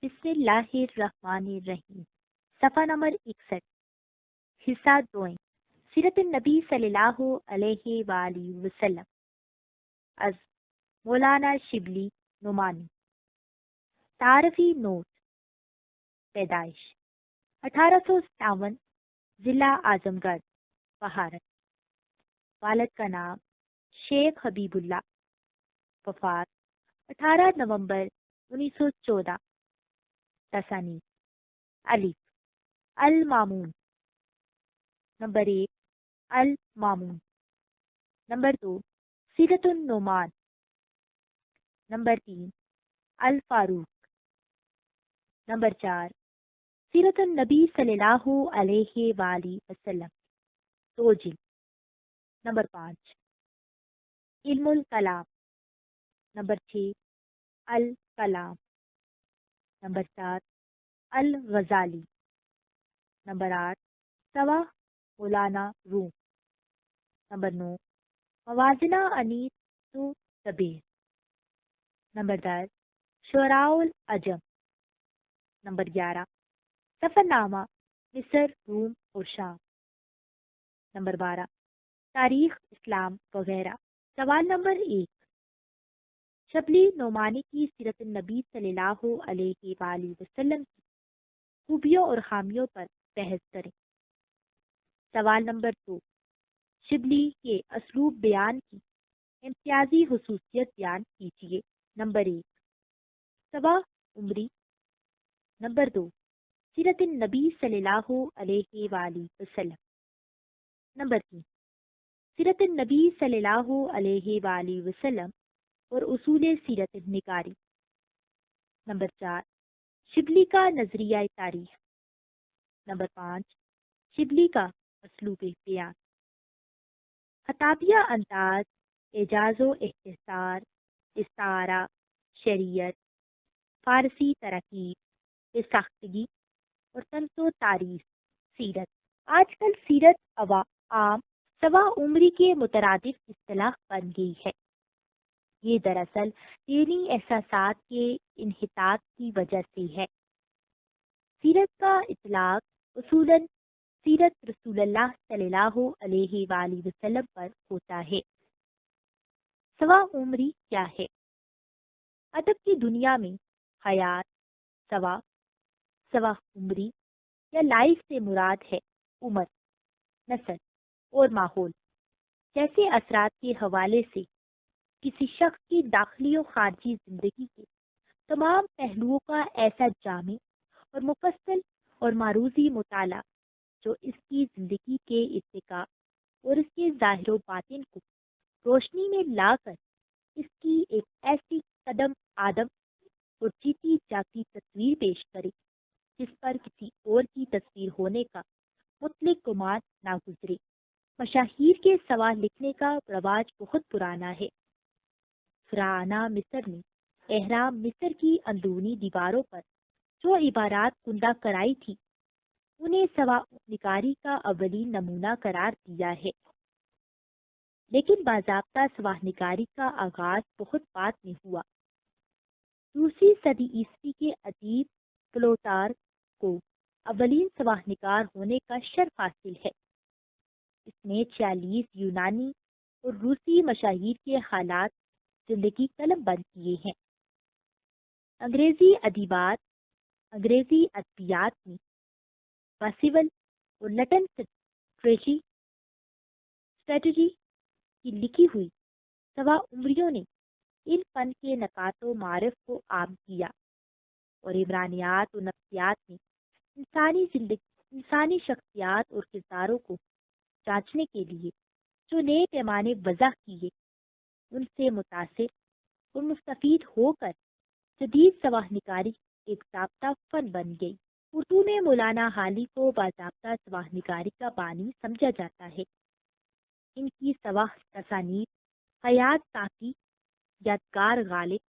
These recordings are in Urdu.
بسم اللہ الرحمن الرحیم، صفحہ نمبر 61، حصہ دوئیں، سیرت النبی صلی اللہ علیہ وآلہ وسلم از مولانا شبلی نعمانی۔ تعارفی نوٹ: پیدائش 1857، ضلع اعظم گڑھ، بہارت۔ والد کا نام شیخ حبیب اللہ، وفات 18 نومبر 1914۔ تصانیف: الف المامون، نمبر 1 المامون، نمبر 2 سیرت النعمان، نمبر 3 الفاروق، نمبر 4 سیرت النبی صلی اللہ علیہ وآلہ وسلم، 2 جلد، نمبر 5 علم الکلام، نمبر 6 الکلام، نمبر 7 الغزالی، نمبر 8 سوا مولانا روم، نمبر 9 موازنہ انیس طبیع، نمبر 10 شعراء العجم، نمبر 11 سفر نامہ مصر، روم اور شام، نمبر 12 تاریخ اسلام وغیرہ۔ سوال نمبر 1، شبلی نعمانی کی سیرت النبی صلی اللہ علیہ وآلہ وسلم کی خوبیوں اور خامیوں پر بحث کریں۔ سوال نمبر 2، شبلی کے اسلوب بیان کی امتیازی خصوصیت بیان کیجیے۔ نمبر 1 سوا عمری، نمبر 2 سیرت النبی صلی اللہ علیہ وآلہ وسلم، نمبر 3 سیرت النبی صلی اللہ علیہ وآلہ وسلم اور اصول سیرت نگاری، نمبر 4 شبلی کا نظریہ تاریخ، نمبر 5 شبلی کا اسلوب بیان۔ خطابیہ انداز، اعجاز و اختصار، استعارہ، شریعت، فارسی ترکیب، ساختگی اور طنز و تعریف۔ سیرت: آج کل سیرت عام سوا عمری کے مترادف اصطلاح بن گئی ہے۔ یہ دراصل دینی احساسات کے انحطاط کی وجہ سے ہے۔ سیرت کا اطلاق اصولاً سیرت رسول اللہ صلی اللہ علیہ وآلہ وسلم پر ہوتا ہے۔ سوا عمری کیا ہے؟ ادب کی دنیا میں حیات، سوا عمری یا لائف سے مراد ہے عمر، نسل اور ماحول جیسے اثرات کے حوالے سے کسی شخص کی داخلی و خارجی زندگی کے تمام پہلوؤں کا ایسا جامع اور مفصل اور معروضی مطالعہ جو اس کی زندگی کے ارتقاء اور اس کے ظاہر و باطن کو روشنی میں لا کر اس کی ایک ایسی قدم آدم اور جیتی جاگتی تصویر پیش کرے جس پر کسی اور کی تصویر ہونے کا مطلق گمان نہ گزرے۔ مشاہیر کے سوا لکھنے کا رواج بہت پرانا ہے۔ فرعونہ مصر نے اہرام مصر کی اندرونی دیواروں پر جو عبارات کندہ کرائی تھی انہیں سوا نگاری کا اولین نمونہ قرار دیا ہے، لیکن باضابطہ سوا نگاری کا آغاز بہت بعد میں ہوا۔ دوسری صدی عیسوی کے ادیب پلوتارک کو اولین سوا نگار ہونے کا شرف حاصل ہے۔ اس نے 46 یونانی اور روسی مشاہیر کے حالات زندگی قلم بند کیے ہیں۔ انگریزی ادبیات میں پاسیول اور لٹن اسٹریٹجی کی لکھی ہوئی سوا عمریوں نے ان فن کے نکات و معارف کو عام کیا اور عمرانیات و نفسیات میں انسانی شخصیات اور کرداروں کو جانچنے کے لیے جو نئے پیمانے وضع کیے ان سے متاثر اور مستفید ہو کر جدید سوا نگاری ایک ضابطہ فن بن گئی۔ اردو میں مولانا حالی کو باضابطہ سوا نگاری کا بانی سمجھا جاتا ہے۔ ان کی سوا تصانیف حیات تاقی، یادگار غالب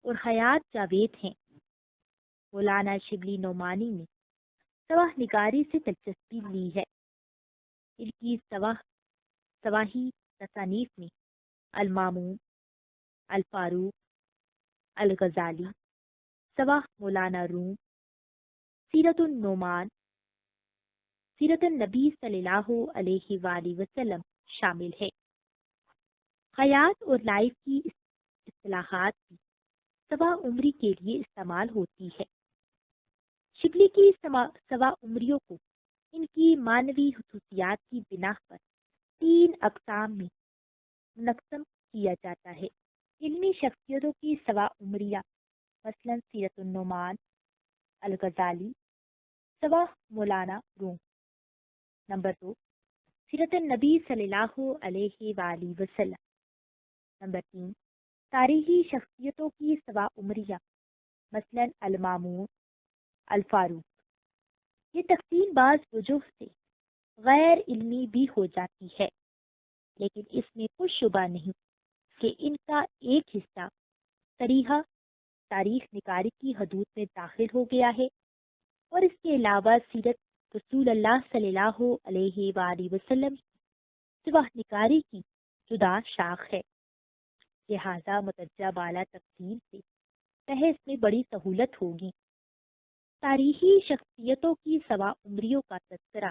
اور حیات جاوید ہیں۔ مولانا شبلی نعمانی نے سوا نگاری سے دلچسپی لی ہے۔ ان کی سواہی تصانیف میں المامون، الفاروق، الغزالی، سوا مولانا روم، سیرت النعمان، سیرت النبی صلی اللہ علیہ وآلہ وسلم شامل ہے۔ حیات اور لائف کی اصطلاحات بھی سوا عمری کے لیے استعمال ہوتی ہے۔ شبلی کی سوا عمریوں کو ان کی معنوی خصوصیات کی بنا پر 3 اقسام میں منقسم کیا جاتا ہے۔ علمی شخصیتوں کی سوا عمریہ مثلا سیرت النعمان، الغزالی، سوا مولانا روم۔ نمبر 2، سیرت النبی صلی اللہ علیہ وآلہ وسلم۔ نمبر 3، تاریخی شخصیتوں کی سوا عمریہ مثلا المامون، الفاروق۔ یہ تقسیم بعض وجوہ سے غیر علمی بھی ہو جاتی ہے، لیکن اس میں کچھ شبہ نہیں کہ ان کا ایک حصہ صریحہ تاریخ نگاری کی حدود میں داخل ہو گیا ہے، اور اس کے علاوہ سیرت رسول اللہ صلی اللہ علیہ وآلہ وسلم کی سوا نگاری کی جدا شاخ ہے۔ لہذا مترجہ بالا تقسیم سے بحث میں بڑی سہولت ہوگی۔ تاریخی شخصیتوں کی سوا عمریوں کا تذکرہ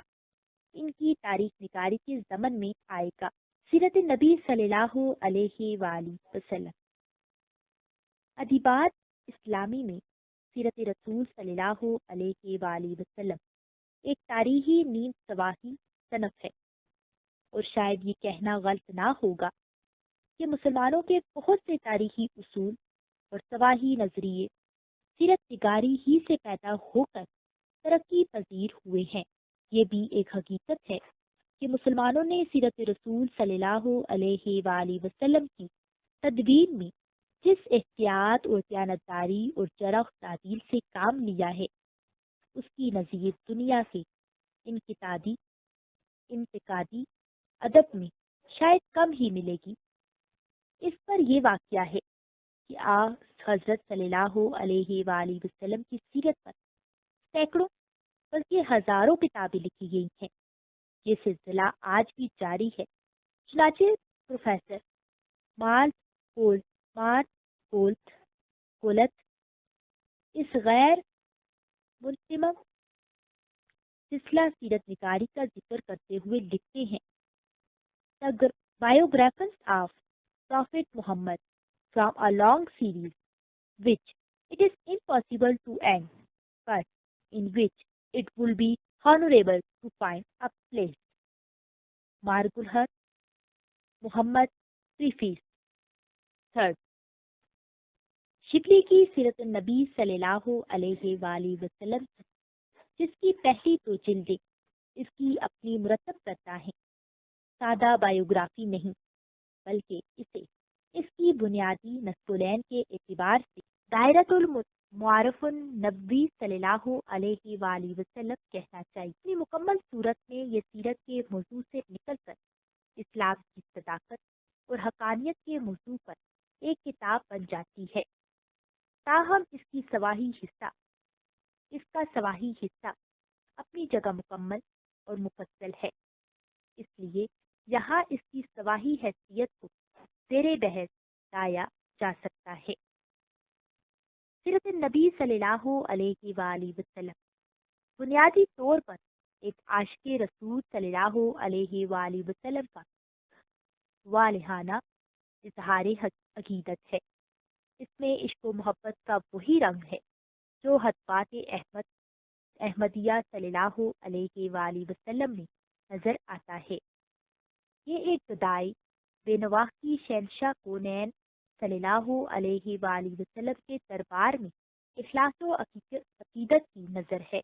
ان کی تاریخ نگاری کے ضمن میں آئے گا۔ سیرت نبی صلی اللہ علیہ وآلہ وسلم۔ ادبیات اسلامی میں سیرت رسول صلی اللہ علیہ وآلہ وسلم ایک تاریخی نیم سواہی صنف ہے، اور شاید یہ کہنا غلط نہ ہوگا کہ مسلمانوں کے بہت سے تاریخی اصول اور سواہی نظریے سیرت نگاری ہی سے پیدا ہو کر ترقی پذیر ہوئے ہیں۔ یہ بھی ایک حقیقت ہے کہ مسلمانوں نے سیرت رسول صلی اللہ علیہ وآلہ وسلم کی تدوین میں جس احتیاط اور دیانتداری اور جرح تعدیل سے کام لیا ہے، اس کی نظیر دنیا کے انتقادی ادب میں شاید کم ہی ملے گی۔ اس پر یہ واقعہ ہے کہ حضرت صلی اللہ علیہ وآلہ وسلم کی سیرت پر سینکڑوں بلکہ ہزاروں کتابیں لکھی گئی ہیں۔ یہ سلسلہ آج بھی جاری ہے۔ چنانچہ پروفیسر مارک گولت اس غیر منتظم سلسلہ سیرت نگاری کا ذکر کرتے ہوئے لکھتے ہیں: The biographies of Prophet Muhammad from a long series which it is impossible to end, but in which it will be honorable to find a place. Margulhar Muhammad Preface. Third, Shibli کی سیرت النبی صلی اللہ علیہ وآلہ وسلم جس کی پہلی 2 جلدیں اس کی اپنی مرتب کرتا ہے، سادہ بایوگرافی نہیں، بلکہ اسے اس کی بنیادی نسبولین کے اعتبار سے دائرۃ المعارف النبوی صلی اللہ علیہ وآلہ وسلم کہنا چاہیے۔ اپنی مکمل صورت میں یہ سیرت کے موضوع سے نکل کر اسلام کی صداقت اور حقانیت کے موضوع پر ایک کتاب بن جاتی ہے۔ تاہم اس کا سواہی حصہ اپنی جگہ مکمل اور مفصل ہے، اس لیے یہاں اس کی سواہی حیثیت کو زیر بحث لایا جا سکتا ہے۔ سیرت النبی صلی اللہ علیہ وآلہ وسلم بنیادی طور پر ایک عاشق رسول صلی اللہ علیہ وآلہ وسلم کا والہانہ اظہار عقیدت ہے۔ اس میں عشق و محبت کا وہی رنگ ہے جو حضرات احمدیہ صلی اللہ علیہ وآلہ وسلم میں نظر آتا ہے۔ یہ ایک گدائی بے نواح کی شہنشاہ کونین صلی اللہ علیہ وآلہ وسلم کے دربار میں اخلاص و عقیدت کی نظر ہے۔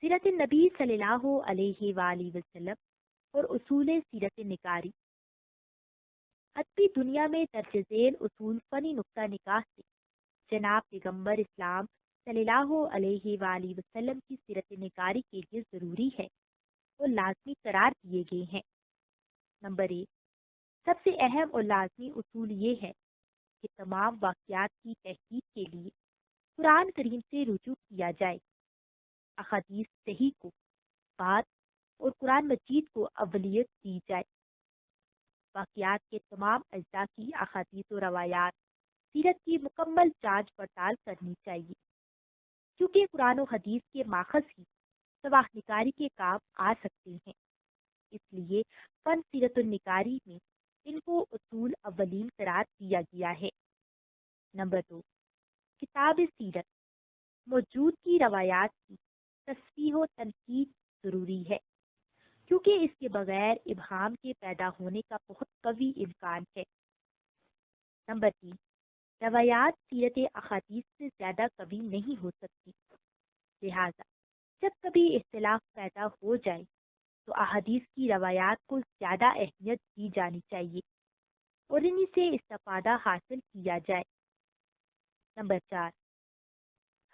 سیرت النبی صلی اللہ علیہ وآلہ وسلم اور اصول سیرت نگاری ادبی دنیا میں درج ذیل اصول فنی نقطہ نگاہ سے جناب پیغمبر اسلام صلی اللہ علیہ وآلہ وسلم کی سیرت نگاری کے لیے ضروری ہے اور لازمی قرار دیے گئے ہیں۔ نمبر 1، سب سے اہم اور لازمی اصول یہ ہے کہ تمام واقعات کی تحقیق کے لیے قرآن کریم سے رجوع کیا جائے، احادیث صحیح کو بعد اور قرآن مجید کو اولیت دی جائے۔ واقعات کے تمام اجزاء کی احادیث و روایات سیرت کی مکمل جانچ پڑتال کرنی چاہیے، کیونکہ قرآن و حدیث کے ماخذ ہی سواہ نگاری کے کام آ سکتے ہیں۔ اس لیے فن سیرت النگاری میں ان کو اصول اولین قرار دیا گیا ہے۔ نمبر 2، کتاب سیرت موجود کی روایات کی تصحیح و تنقید ضروری ہے، کیونکہ اس کے بغیر ابہام کے پیدا ہونے کا بہت قوی امکان ہے۔ نمبر 3، روایات سیرت احادیث سے زیادہ کبھی نہیں ہو سکتی، لہذا جب کبھی اختلاف پیدا ہو جائے تو احادیث کی روایات کو زیادہ اہمیت دی جانی چاہیے اور انہی سے استفادہ حاصل کیا جائے۔ نمبر 4،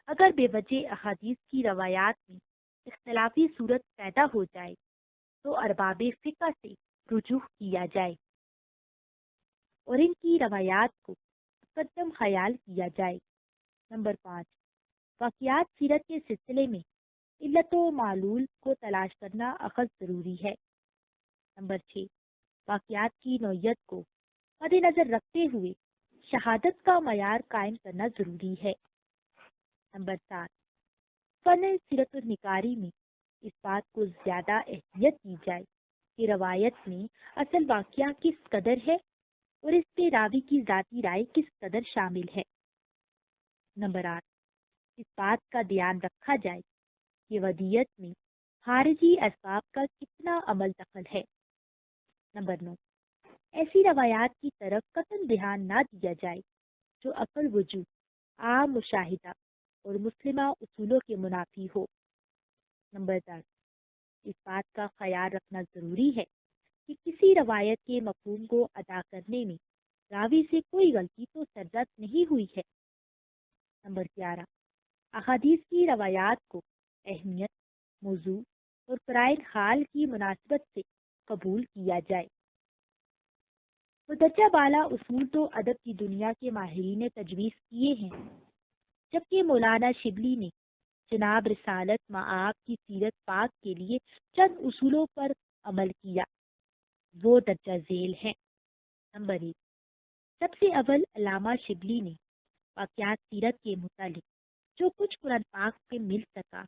اگر بے وجہ احادیث کی روایات میں اختلافی صورت پیدا ہو جائے تو ارباب فقہ سے رجوع کیا جائے اور ان کی روایات کو مقدم خیال کیا جائے۔ نمبر 5، واقعات سیرت کے سلسلے میں علت و معلول کو تلاش کرنا اخذ ضروری ہے۔ نمبر 6، واقعات کی نوعیت کو مد نظر رکھتے ہوئے شہادت کا معیار قائم کرنا ضروری ہے۔ نمبر 7، فن سیرت النگاری میں اس بات کو زیادہ اہمیت دی جائے کہ روایت میں اصل واقعہ کس قدر ہے اور اس پہ راوی کی ذاتی رائے کس قدر شامل ہے۔ نمبر 8، اس بات کا دھیان رکھا جائے کہ ودیت میں خارجی اسباب کا کتنا عمل دخل ہے۔ نمبر 9، ایسی روایات کی طرف قطعاً دھیان نہ دیا جائے جو عقل وجود، عام مشاہدہ اور مسلمہ اصولوں کے منافی ہو۔ نمبر 10، اس بات کا خیال رکھنا ضروری ہے کہ کسی روایت کے مفہوم کو ادا کرنے میں راوی سے کوئی غلطی تو سرزد نہیں ہوئی ہے۔ نمبر 11، احادیث کی روایات کو اہمیت، موضوع اور قرائن حال کی مناسبت سے قبول کیا جائے۔ مدرجہ بالا اصول تو ادب کی دنیا کے ماہرین نے تجویز کیے ہیں، جبکہ مولانا شبلی نے جناب رسالت مآب کی سیرت پاک کے لیے چند اصولوں پر عمل کیا، وہ درجہ ذیل ہیں۔ نمبر 1، سب سے اول علامہ شبلی نے واقعات سیرت کے متعلق جو کچھ قرآن پاک میں مل سکا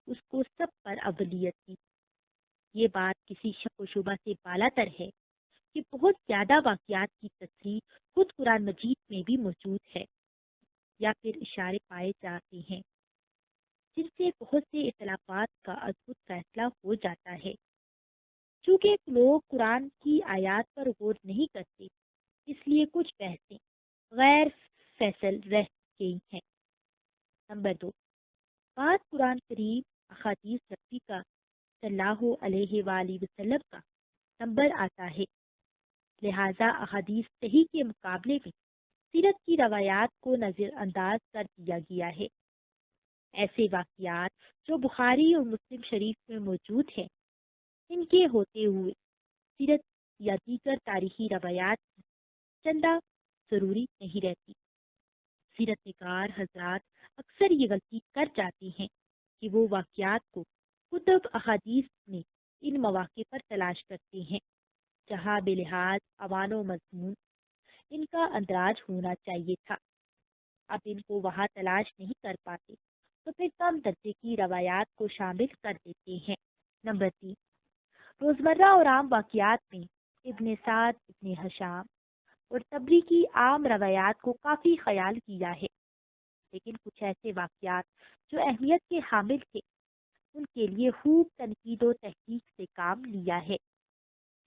اس کو سب پر اولیت دی۔ یہ بات کسی شک و شبہ سے بالا تر ہے کہ بہت زیادہ واقعات کی تصریح خود قرآن مجید میں بھی موجود ہے یا پھر اشارے پائے جاتے ہیں، جن سے بہت سے اختلافات کا ادبھت فیصلہ ہو جاتا ہے۔ چونکہ لوگ قرآن کی آیات پر غور نہیں کرتے، اس لیے کچھ بحثیں غیر فیصل رہ گئی ہیں۔ نمبر 2، بعد قرآن کریم احادیث نبی کا صلی اللہ علیہ وآلہ وسلم کا نمبر آتا ہے، لہذا احادیث صحیح کے مقابلے میں سیرت کی روایات کو نظر انداز کر دیا گیا ہے۔ ایسے واقعات جو بخاری اور مسلم شریف میں موجود ہیں، ان کے ہوتے ہوئے سیرت یا دیگر تاریخی روایات کی چندہ ضروری نہیں رہتی۔ سیرت نگار حضرات اکثر یہ غلطی کر جاتے ہیں کہ وہ واقعات کو کتب احادیث میں ان مواقع پر تلاش کرتے ہیں جہاں بلحاظ عنوان و مضمون ان کا اندراج ہونا چاہیے تھا۔ اب ان کو وہاں تلاش نہیں کر پاتے تو پھر کم درجے کی روایات کو شامل کر دیتے ہیں۔ نمبر 3، روزمرہ اور عام واقعات میں ابن سعد، ابن ہشام اور طبری کی عام روایات کو کافی خیال کیا ہے، لیکن کچھ ایسے واقعات جو اہمیت کے حامل تھے ان کے لیے خوب تنقید و تحقیق سے کام لیا ہے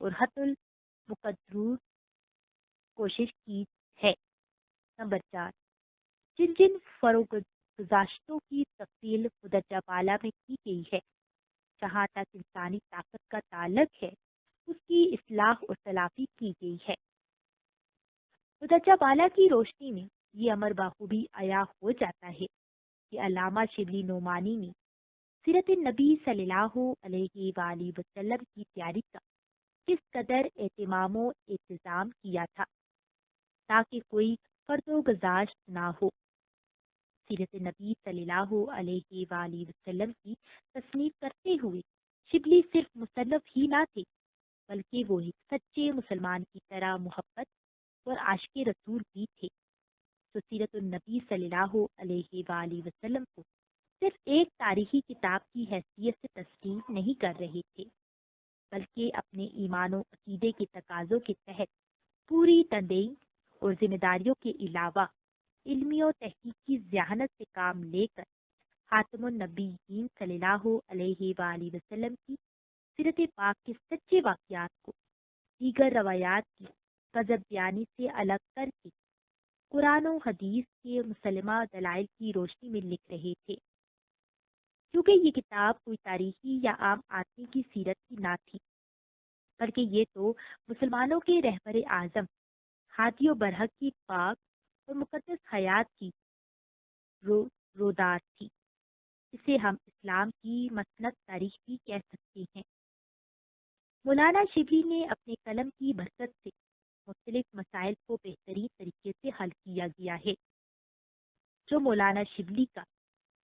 اور حت المقدور کوشش کی ہے۔ نمبر 4، جن فروغ گزاشتوں کی تفصیل مدرجہ بالا میں کی گئی ہے، جہاں تک انسانی طاقت کا تعلق ہے اس کی اصلاح اور تلافی کی گئی ہے۔ مدرجہ بالا کی روشنی میں یہ امر بخوبی عیاں ہو جاتا ہے کہ علامہ شبلی نعمانی نے سیرت النبی صلی اللہ علیہ وآلہ وسلم کی تیاری کا کس قدر اہتمام و انتظام کیا تھا تاکہ کوئی فرد و گزاشت نہ ہو۔ سیرت نبی صلی اللہ علیہ وآلہ وسلم کی تصنیف کرتے ہوئے شبلی صرف مصنف ہی نہ تھے بلکہ وہ ایک سچے مسلمان کی طرح محبت اور عاشق رسول بھی تھے۔ تو سیرت النبی صلی اللہ علیہ وآلہ وسلم کو صرف ایک تاریخی کتاب کی حیثیت سے تسلیم نہیں کر رہے تھے، بلکہ اپنے ایمان و عقیدے کے تقاضوں کے تحت پوری تندیئی اور ذمہ داریوں کے علاوہ علمی و تحقیقی ذہانت سے کام لے کر خاتم النبیین صلی اللہ علیہ وآلہ وسلم کی سیرت پاک کے سچے واقعات کو دیگر روایات کی کذب بیانی سے الگ کر کے قرآن و حدیث کے مسلمہ دلائل کی روشنی میں لکھ رہے تھے، کیونکہ یہ کتاب کوئی تاریخی یا عام آدمی کی سیرت کی نہ تھی، بلکہ یہ تو مسلمانوں کے رہبر اعظم ہادی و برحق کی پاک اور مقدس حیات کی رودات تھی۔ اسے ہم اسلام کی مسند تاریخ بھی کہہ سکتے ہیں۔ مولانا شبلی نے اپنے قلم کی برکت سے مختلف مسائل کو بہترین طریقے سے حل کیا گیا ہے، جو مولانا شبلی کا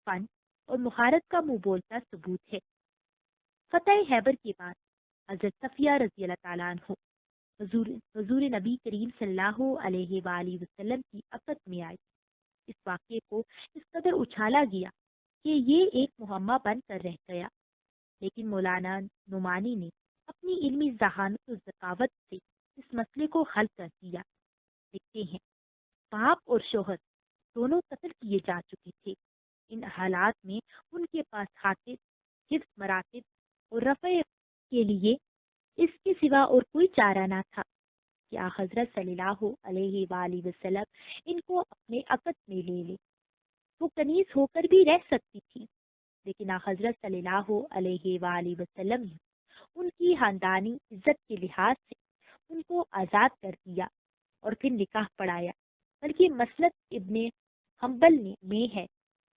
فن اور مہارت کا منہ بولتا ثبوت ہے۔ فتح خیبر کے بعد حضرت صفیہ رضی اللہ تعالیٰ عنہ حضور نبی کریم صلی اللہ علیہ وآلہ وسلم کی عقد میں آئے۔ اس واقعے کو اس قدر اچھالا گیا کہ یہ ایک معمہ بن کر رہ گیا، لیکن مولانا نعمانی نے اپنی علمی ذہانت و ذکاوت سے اس مسئلے کو حل کر دیا۔ لکھتے ہیں، باپ اور شوہر دونوں قتل کیے جا چکے تھے۔ ان حالات میں ان کے پاس حافظ، حفظ مراتب اور رفع کے لیے اس کے سوا اور کوئی چارہ نہ تھا کہ حضرت صلی اللہ علیہ وآلہ وسلم ان کو اپنے عقد میں لے لے۔ وہ کنیز ہو کر بھی رہ سکتی تھی، لیکن حضرت صلی اللہ علیہ وآلہ وسلم نے ان کی خاندانی عزت کے لحاظ سے ان کو آزاد کر دیا اور پھر نکاح پڑھایا۔ بلکہ مسلک ابن حنبل میں ہے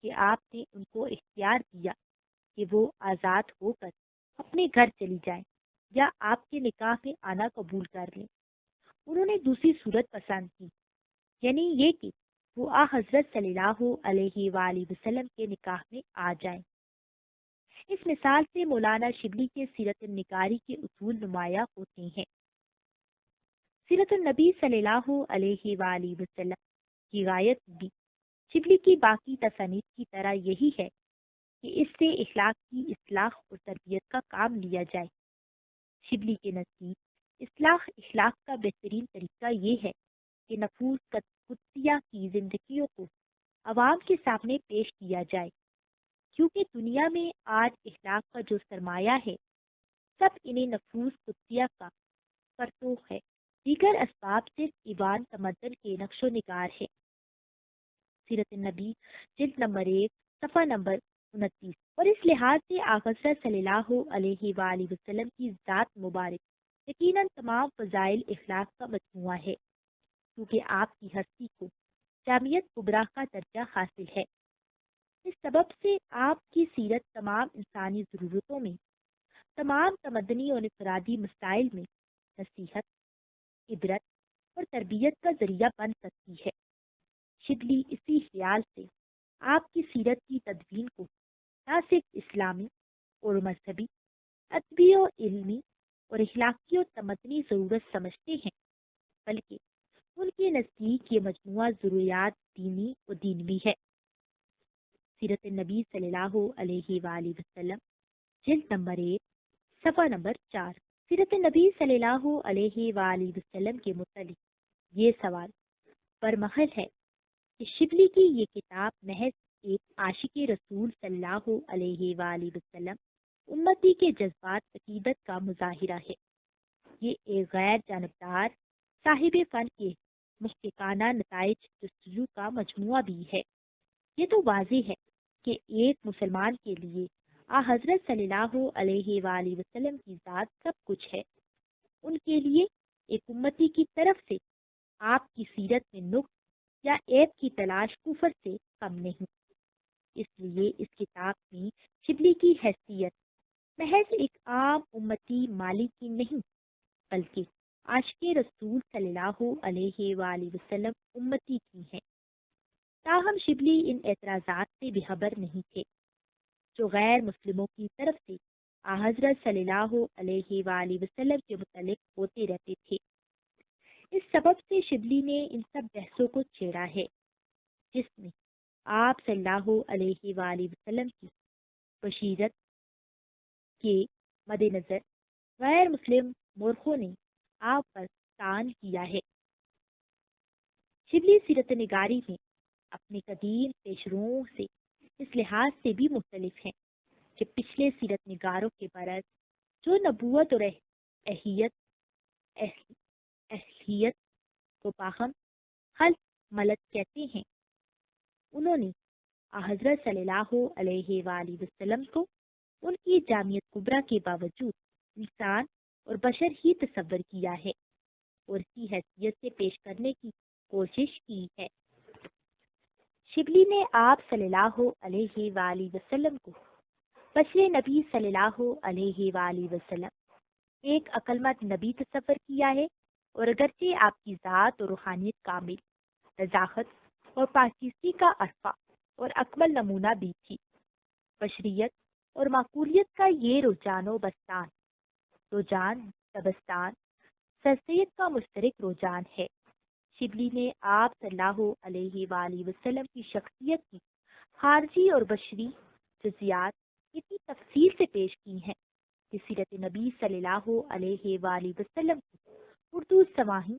کہ آپ نے ان کو اختیار دیا کہ وہ آزاد ہو کر اپنے گھر چلی جائیں یا آپ کے نکاح میں آنا قبول کر لیں۔ انہوں نے دوسری صورت پسند کی، یعنی یہ کہ وہ حضرت صلی اللہ علیہ وآلہ وسلم کے نکاح میں آ جائیں۔ اس مثال سے مولانا شبلی کے سیرت النگاری کے اصول نمایاں ہوتے ہیں۔ سیرت النبی صلی اللہ علیہ وآلہ وسلم کی غایت بھی شبلی کی باقی تصانیف کی طرح یہی ہے کہ اس سے اخلاق کی اصلاح اور تربیت کا کام لیا جائے۔ شبلی کے نزدیک اصلاح اخلاق کا بہترین طریقہ یہ ہے کہ نفوس قدسیہ کی زندگیوں کو عوام کے سامنے پیش کیا جائے، کیونکہ دنیا میں آج اخلاق کا جو سرمایہ ہے سب انہیں نفوس قدسیہ کا پرتو ہے، دیگر اسباب صرف ایوان تمدن کے نقش و نگار ہے۔ سیرت النبی جلد نمبر 1 صفحہ نمبر 29۔ اور اس لحاظ سے حضرت صلی اللہ علیہ وآلہ وسلم کی ذات مبارک یقیناً تمام فضائل اخلاق کا مجموعہ ہے، کیونکہ آپ کی ہستی کو جامعیت کبریٰ کا درجہ حاصل ہے۔ اس سبب سے آپ کی سیرت تمام انسانی ضرورتوں میں، تمام تمدنی اور انفرادی مسائل میں نصیحت، عبرت اور تربیت کا ذریعہ بن سکتی ہے۔ شبلی اسی خیال سے آپ کی سیرت کی تدوین کو نہ صرف اسلامی اور مذہبی، ادبی و علمی اور اخلاقی و تمدنی ضرورت سمجھتے ہیں، بلکہ ان کے نزدیک یہ مجموعہ ضروریات دینی و دینوی ہے۔ سیرت النبی صلی اللہ علیہ وآلہ وسلم جلد نمبر 1 صفحہ نمبر 4۔ سیرت النبی صلی اللہ علیہ وآلہ وسلم کے متعلق یہ سوال برمحل ہے کہ شبلی کی یہ کتاب محض ایک عاشق رسول صلی اللہ علیہ وآلہ وسلم امتی کے جذبات عقیدت کا مظاہرہ ہے۔ یہ ایک غیر جانبدار صاحب فن کے محققانہ نتائج جستجو کا مجموعہ بھی ہے۔ یہ تو واضح ہے کہ ایک مسلمان کے لیے حضرت صلی اللہ علیہ وآلہ وسلم کی ذات سب کچھ ہے۔ ان کے لیے ایک امتی کی طرف سے آپ کی سیرت میں نقص یا عیب کی تلاش کفر سے کم نہیں۔ اس لیے اس کتاب میں شبلی کی حیثیت محض ایک عام امتی مالی کی نہیں، بلکہ عاشق رسول صلی اللہ علیہ وآلہ وسلم امتی کی ہے۔ تاہم شبلی ان اعتراضات سے بے خبر نہیں تھے جو غیر مسلموں کی طرف سے حضرت صلی اللہ علیہ وآلہ وسلم کے متعلق ہوتے رہتے تھے۔ اس سبب سے شبلی نے ان سب بحثوں کو چھیڑا ہے جس میں آپ صلی اللہ علیہ وآلہ وسلم کی بشیرت کے مد نظر غیر مسلم مورخوں نے آپ پر طعن کیا ہے۔ شبلی سیرت نگاری میں اپنے قدیم پیشروؤں سے اس لحاظ سے بھی مختلف ہیں کہ پچھلے سیرت نگاروں کے برعکس جو نبوت اور اہلیت کو باہم خلط ملت کہتے ہیں، انہوں نے حضرت صلی اللہ علیہ وآلہ وسلم کو ان کی جامعیت کبریٰ کے باوجود انسان اور بشر ہی تصور کیا ہے اور اسی حیثیت سے پیش کرنے کی کوشش کی ہے۔ شبلی نے آپ صلی اللہ علیہ وآلہ وسلم کو بشر نبی صلی اللہ علیہ وآلہ وسلم ایک عقل مند نبی تصور کیا ہے، اور اگرچہ آپ کی ذات اور روحانیت کامل، نزاکت اور پاکیزگی کا عرفہ اور اکمل نمونہ بھی تھی، بشریت اور معقولیت کا یہ رجحان دبستان سرسید کا مشترک رجحان ہے۔ شبلی نے آپ صلی اللہ علیہ وآلہ وسلم کی شخصیت کی خارجی اور بشری جزیات اتنی تفصیل سے پیش کی ہیں کہ سیرت نبی صلی اللہ علیہ وآلہ وسلم کو اردو سماعی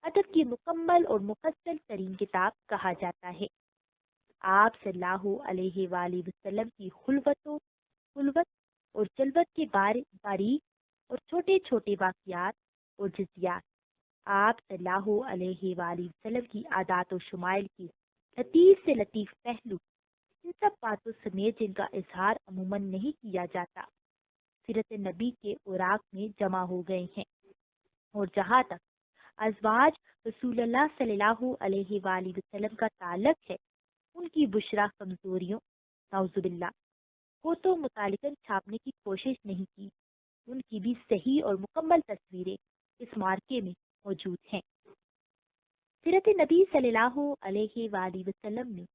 ادب کی مکمل اور مفصل ترین کتاب کہا جاتا ہے۔ آپ صلی اللہ علیہ وآلہ وسلم کی خلوت اور جلوت کے باریک اور چھوٹے چھوٹے واقعات اور جزیات، آپ صلی اللہ علیہ وآلہ وسلم کی عادات و شمائل کی لطیف سے لطیف پہلو، ان سب باتوں سمیت جن کا اظہار عموماً نہیں کیا جاتا، سیرت نبی کے اوراق میں جمع ہو گئے ہیں۔ اور جہاں تک ازواج رسول اللہ صلی اللہ علیہ وآلہ وسلم کا تعلق ہے، ان کی بشرا کمزوریوں نعوذ باللہ کو تو متعلقاً چھاپنے کی کوشش نہیں کی، ان کی بھی صحیح اور مکمل تصویریں اس مارکے میں موجود ہیں۔ سیرت نبی صلی اللہ علیہ وآلہ وسلم نے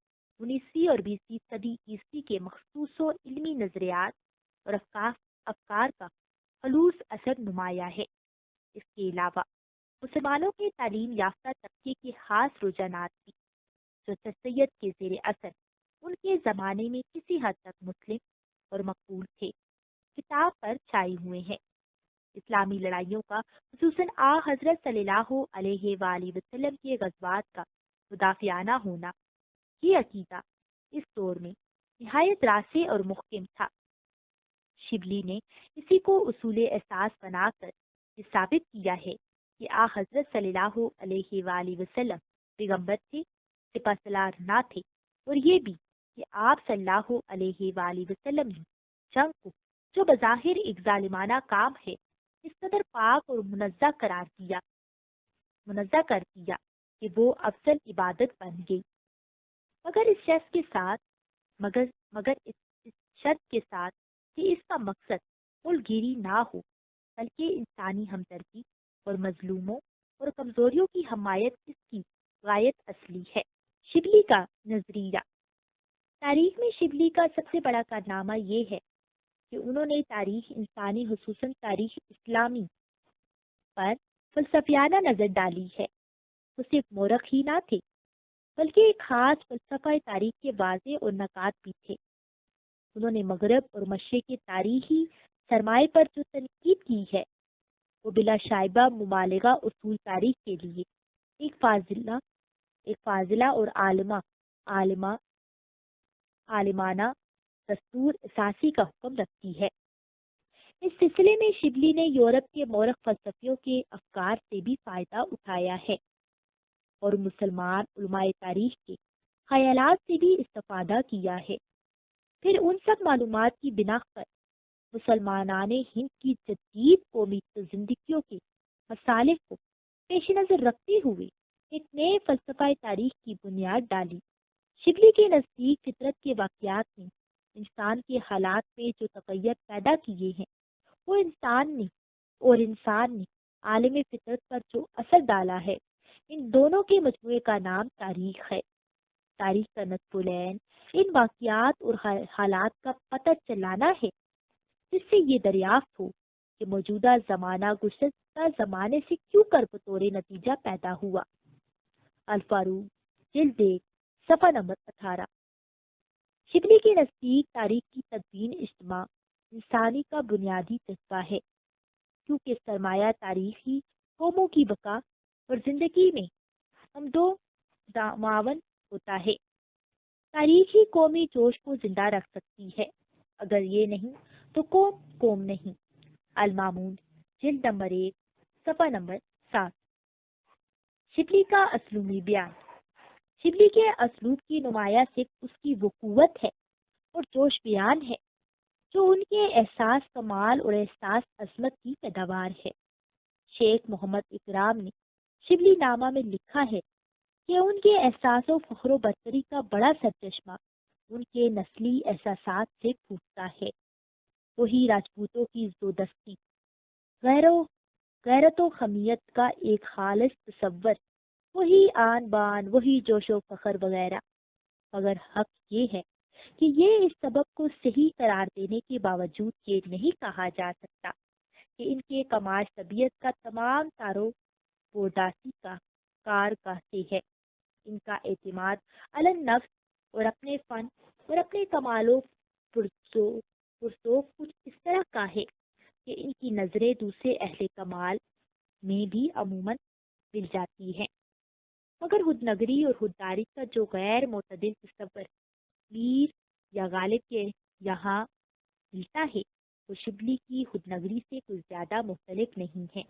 19ویں اور 20ویں صدی عیسوی کے مخصوص و علمی نظریات اور افکار کا خلوص اثر نمایاں ہے۔ اس کے علاوہ مسلمانوں کے تعلیم یافتہ طبقے کے خاص رجحانات بھی، جو سید کے زیر اثر ان کے زمانے میں کسی حد تک مسلم اور مقبول تھے، کتاب پر چھائے ہوئے ہیں۔ اسلامی لڑائیوں کا خصوصاً حضرت صلی اللہ علیہ وآلہ وسلم کے غزوات کا مدافعانہ ہونا، یہ عقیدہ اس دور میں نہایت راسخ اور محکم تھا۔ شبلی نے اسی کو اصول اساس بنا کر یہ ثابت کیا ہے کہ حضرت صلی اللہ علیہ وآلہ وسلم پیغمبر تھے، سپہ سالار نہ تھے، اور یہ بھی کہ آپ صلی اللہ علیہ وآلہ وسلم نے جنگ کو، جو بظاہر ایک ظالمانہ کام ہے، اس قدر پاک اور منزہ کر دیا کہ وہ افضل عبادت بن گئی، مگر اس شرط کے ساتھ کہ اس کا مقصد ملک گیری نہ ہو، بلکہ انسانی ہمدردی اور مظلوموں اور کمزوریوں کی حمایت اس کی غایت اصلی ہے۔ شبلی کا نظریہ۔ تاریخ میں شبلی کا سب سے بڑا کارنامہ یہ ہے کہ انہوں نے تاریخ انسانی خصوصاً تاریخ اسلامی پر فلسفیانہ نظر ڈالی ہے۔ وہ صرف مورخ ہی نہ تھے، بلکہ ایک خاص فلسفہ تاریخ کے واضح اور نکات بھی تھے۔ انہوں نے مغرب اور مشرق کے تاریخی سرمائے پر جو تنقید کی ہے، وہ بلا شائبہ مبالغہ اصول تاریخ کے لیے ایک فاضلہ اور عالمانہ دستور اساسی کا حکم رکھتی ہے۔ اس سلسلے میں شبلی نے یورپ کے مورخ فلسفیوں کے افکار سے بھی فائدہ اٹھایا ہے اور مسلمان علماء تاریخ کے خیالات سے بھی استفادہ کیا ہے۔ پھر ان سب معلومات کی بنا پر مسلمانان ہند کی جدید قومی زندگیوں کے مصالح کو پیش نظر رکھتے ہوئے ایک نئے فلسفہ تاریخ کی بنیاد ڈالی۔ شبلی کے نزدیک فطرت کے واقعات نے انسان کے حالات میں جو تغیر پیدا کیے ہیں، وہ انسان نے عالم فطرت پر جو اثر ڈالا ہے، ان دونوں کے مجموعے کا نام تاریخ ہے۔ تاریخ کا نصب العین ان واقعات اور حالات کا پتہ چلانا ہے، جس سے یہ دریافت ہو کہ موجودہ زمانہ گزشتہ زمانے سے کیوں کر بطور نتیجہ پیدا ہوا۔ الفاروق، جلد 1، صفحہ نمبر 18۔ شبلی کے نزدیک تاریخ کی تدوین اجتماع انسانی کا بنیادی جذبہ ہے، کیونکہ سرمایہ تاریخی قوموں کی بقا اور زندگی میں عمد و معاون ہوتا ہے۔ تاریخ ہی قومی جوش کو زندہ رکھ سکتی ہے، اگر یہ نہیں تو قوم نہیں۔ المامون جلد نمبر 1 صفحہ نمبر 7۔ شبلی کا اسلوبی بیان۔ شبلی کے اسلوب کی نمایاں صرف اس کی وہ قوت ہے اور جوش بیان ہے جو ان کے احساس کمال اور احساس عظمت کی پیداوار ہے۔ شیخ محمد اکرام نے شبلی نامہ میں لکھا ہے کہ ان کے احساس و فخر و برتری کا بڑا سرچشمہ ان کے نسلی احساسات سے پھوٹتا ہے۔ وہی راجپوتوں کی زودستی، غیرت و خمیت کا ایک خالص تصور، وہی آن بان، وہی جوش و فخر وغیرہ، مگر حق یہ ہے کہ یہ اس سبب کو صحیح قرار دینے کے باوجود یہ نہیں کہا جا سکتا کہ ان کے کماش طبیعت کا تمام تارو برداشتی کا کار کہتے ہیں۔ ان کا اعتماد علی النفس اور اپنے فن اور اپنے کمال و پرسوخ کچھ اس طرح کا ہے کہ ان کی نظریں دوسرے اہل کمال میں بھی عموماً مل جاتی ہیں، مگر خودنگری اور خودداری کا جو غیر معتدل تصور میر یا غالب کے یہاں ملتا ہے وہ شبلی کی خودنگری سے کچھ زیادہ مختلف نہیں ہے۔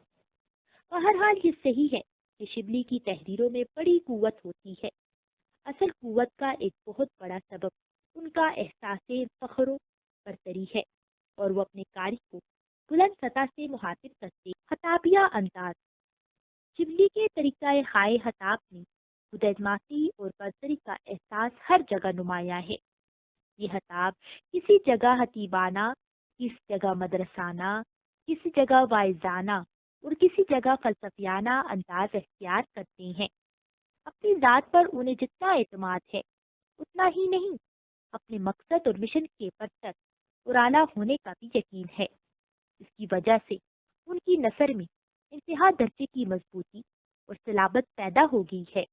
بہرحال یہ صحیح ہے کہ شبلی کی تحریروں میں بڑی قوت ہوتی ہے۔ اصل قوت کا ایک بہت بڑا سبب ان کا احساس فخر و برتری ہے، اور وہ اپنے قاری کو بلند سطح سے مخاطب کرتے۔ خطابیہ انداز۔ شبلی کے طریقہ ہائے خطاب میں خود اعتمادی اور برتری کا احساس ہر جگہ نمایاں ہے۔ یہ خطاب کسی جگہ خطیبانہ، کسی جگہ مدرسانہ، کسی جگہ واعظانہ اور کسی جگہ فلسفیانہ انداز اختیار کرتے ہیں۔ اپنی ذات پر انہیں جتنا اعتماد ہے اتنا ہی نہیں، اپنے مقصد اور مشن کے برتر اور اعلیٰ ہونے کا بھی یقین ہے۔ اس کی وجہ سے ان کی نثر میں انتہا درجے کی مضبوطی اور صلابت پیدا ہو گئی ہے۔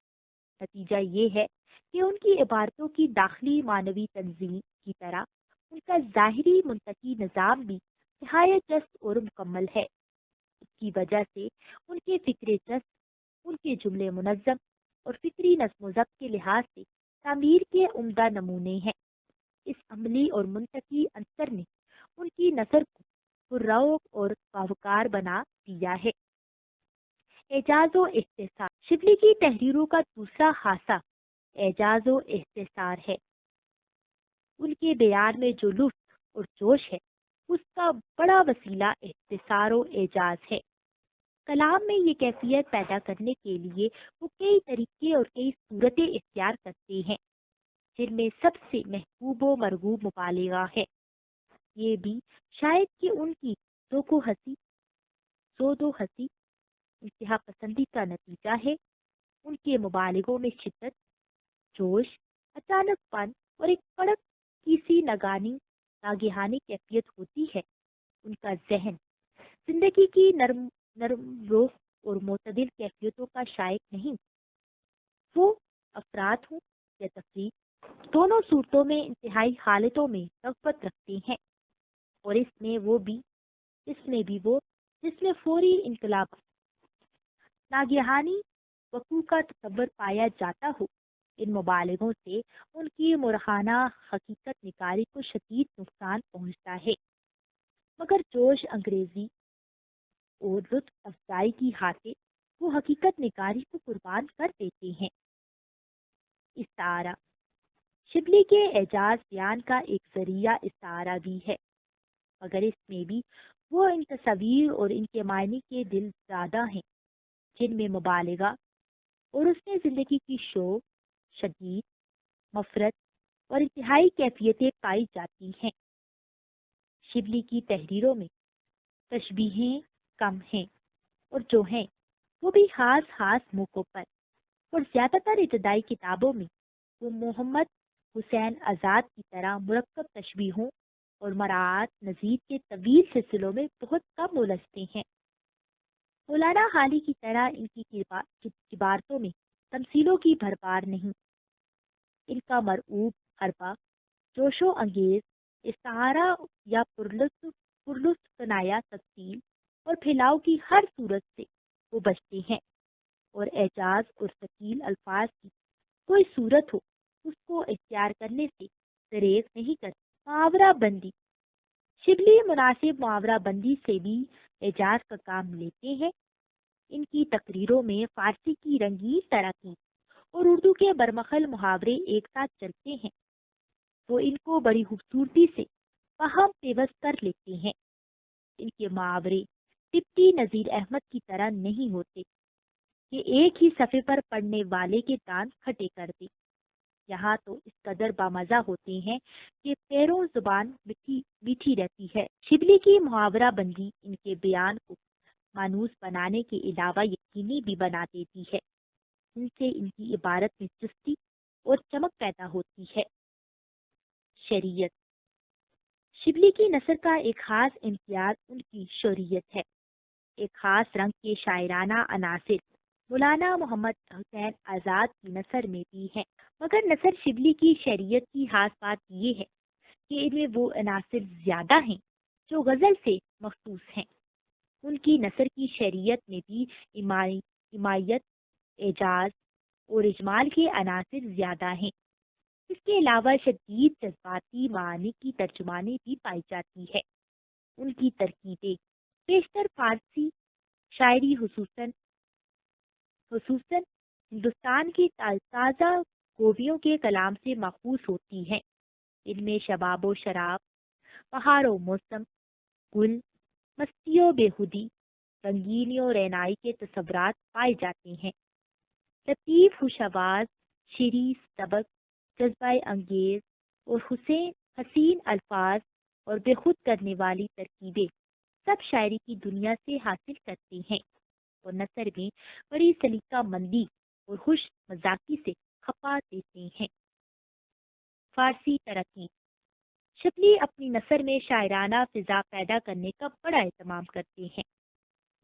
نتیجہ یہ ہے کہ ان کی عبارتوں کی داخلی معنوی تنظیم کی طرح ان کا ظاہری منطقی نظام بھی نہایت چست اور مکمل ہے۔ اس کی وجہ سے ان کے فکر چست، ان کے جملے منظم اور فکری نظم و ضبط کے لحاظ سے تعمیر کے عمدہ نمونے ہیں۔ اس عملی اور منطقی عنصر نے ان کی نثر کو پررونق اور باوقار بنا دیا ہے۔ اعجاز و اختصار۔ شبلی کی تحریروں کا دوسرا خاصہ اعجاز و اختصار ہے۔ ان کے بیان میں جو لطف اور جوش ہے اس کا بڑا وسیلہ اختصار و اعجاز ہے۔ کلام میں یہ کیفیت پیدا کرنے کے لیے وہ کئی طریقے اور کئی صورتیں اختیار کرتے ہیں، جن میں سب سے محبوب و مرغوب مبالغہ ہے۔ یہ بھی شاید کہ ان کی زود و ہنسی انتہا پسندی کا نتیجہ ہے۔ ان کے مبالغوں میں شدت، جوش، اچانک پن اور ایک کڑک کسی ناگہانی کیفیت ہوتی ہے۔ ان کا ذہن زندگی کی نرم روح اور معتدل کیفیتوں کا شائق نہیں۔ وہ افراد ہوں یا تفریح، دونوں صورتوں میں انتہائی حالتوں میں رغبت رکھتے ہیں، اور اس میں بھی وہ جس میں فوری انقلاب، ناگہانی وقوع کا تصور پایا جاتا ہو۔ ان مبالغوں سے ان کی مرخانہ حقیقت نگاری کو شدید نقصان پہنچتا ہے، مگر جوش انگیزی اور لطف افزائی کی خاطر وہ حقیقت نگاری کو قربان کر دیتے ہیں۔ استعارہ۔ شبلی کے اعجاز بیان کا ایک ذریعہ استعارہ بھی ہے، مگر اس میں بھی وہ ان تصاویر اور ان کے معنی کے دل زادہ ہیں جن میں مبالغہ اور اس میں زندگی کی شوق، شدید مفرت اور انتہائی کیفیتیں پائی جاتی ہیں۔ شبلی کی تحریروں میں تشبیہیں کم ہیں، اور جو ہیں وہ بھی خاص موقعوں پر، اور زیادہ تر ابتدائی کتابوں میں وہ محمد حسین آزاد کی طرح مرکب تشبیہوں اور مراعات نظیر کے طویل سلسلوں میں بہت کم الجھتے ہیں۔ مولانا حالی کی طرح ان کی عبارتوں میں تمثیلوں کی بھرمار نہیں، ان کا مرعوب حربہ، جوش و انگیز استعارہ یا پرلطف کنایا تفصیل اور پھیلاؤ کی ہر صورت سے وہ بچتے ہیں، اور اعجاز اور ثقیل الفاظ کی کوئی صورت ہو اس کو اختیار کرنے سے دریغ نہیں کرتے۔ محاورہ بندی، شبلی مناسب محاورہ بندی سے بھی اعجاز کا کام لیتے ہیں۔ ان کی تقریروں میں فارسی کی رنگین تراکیب اور اردو کے برمخل محاورے ایک ساتھ چلتے ہیں۔ وہ ان کو بڑی خوبصورتی سے فہم پیوست کر لیتے ہیں۔ ان کے محاورے ڈپٹی نذیر احمد کی طرح نہیں ہوتے کہ ایک ہی صفحے پر پڑھنے والے کے کان کھٹے کر دے۔ یہاں تو اس قدر بامزہ ہوتے ہیں کہ پیروں زبان میٹھی رہتی ہے۔ شبلی کی محاورہ بندی ان کے بیان کو مانوس بنانے کے علاوہ یقینی بھی بنا دیتی ہے۔ ان سے ان کی عبارت میں چستی اور چمک پیدا ہوتی ہے۔ شریعت، شبلی کی نثر کا ایک خاص امتیاز ان کی شعریت ہے۔ ایک خاص رنگ کے شاعرانہ عناصر مولانا محمد حسین آزاد کی نثر میں بھی ہیں، مگر نثر شبلی کی شعریت کی خاص بات یہ ہے کہ ان میں وہ عناصر زیادہ ہیں جو غزل سے مخصوص ہیں۔ ان کی نثر کی شعریت میں بھی حمایت، اعجاز اور اجمال کے عناصر زیادہ ہیں۔ اس کے علاوہ شدید جذباتی معانی کی ترجمانی بھی پائی جاتی ہے۔ ان کی ترکیبیں بیشتر فارسی شاعری خصوصاً ہندوستان کی تازہ گوبیوں کے کلام سے ماخوذ ہوتی ہیں۔ ان میں شباب و شراب، بہار و موسم، گل، مستی و بیہودی، رنگینی و رعنائی کے تصورات پائے جاتے ہیں۔ لطیف خوش آواز، شیریں سبک، جذبہ انگیز اور حسین الفاظ اور بے خود کرنے والی ترکیبیں سب شاعری کی دنیا سے حاصل کرتے ہیں، اور نثر میں بڑی سلیقہ مندی اور خوش مزاقی سے کھپا دیتے ہیں۔ فارسی ترقی، شبلی اپنی نثر میں شاعرانہ فضا پیدا کرنے کا بڑا اہتمام کرتے ہیں۔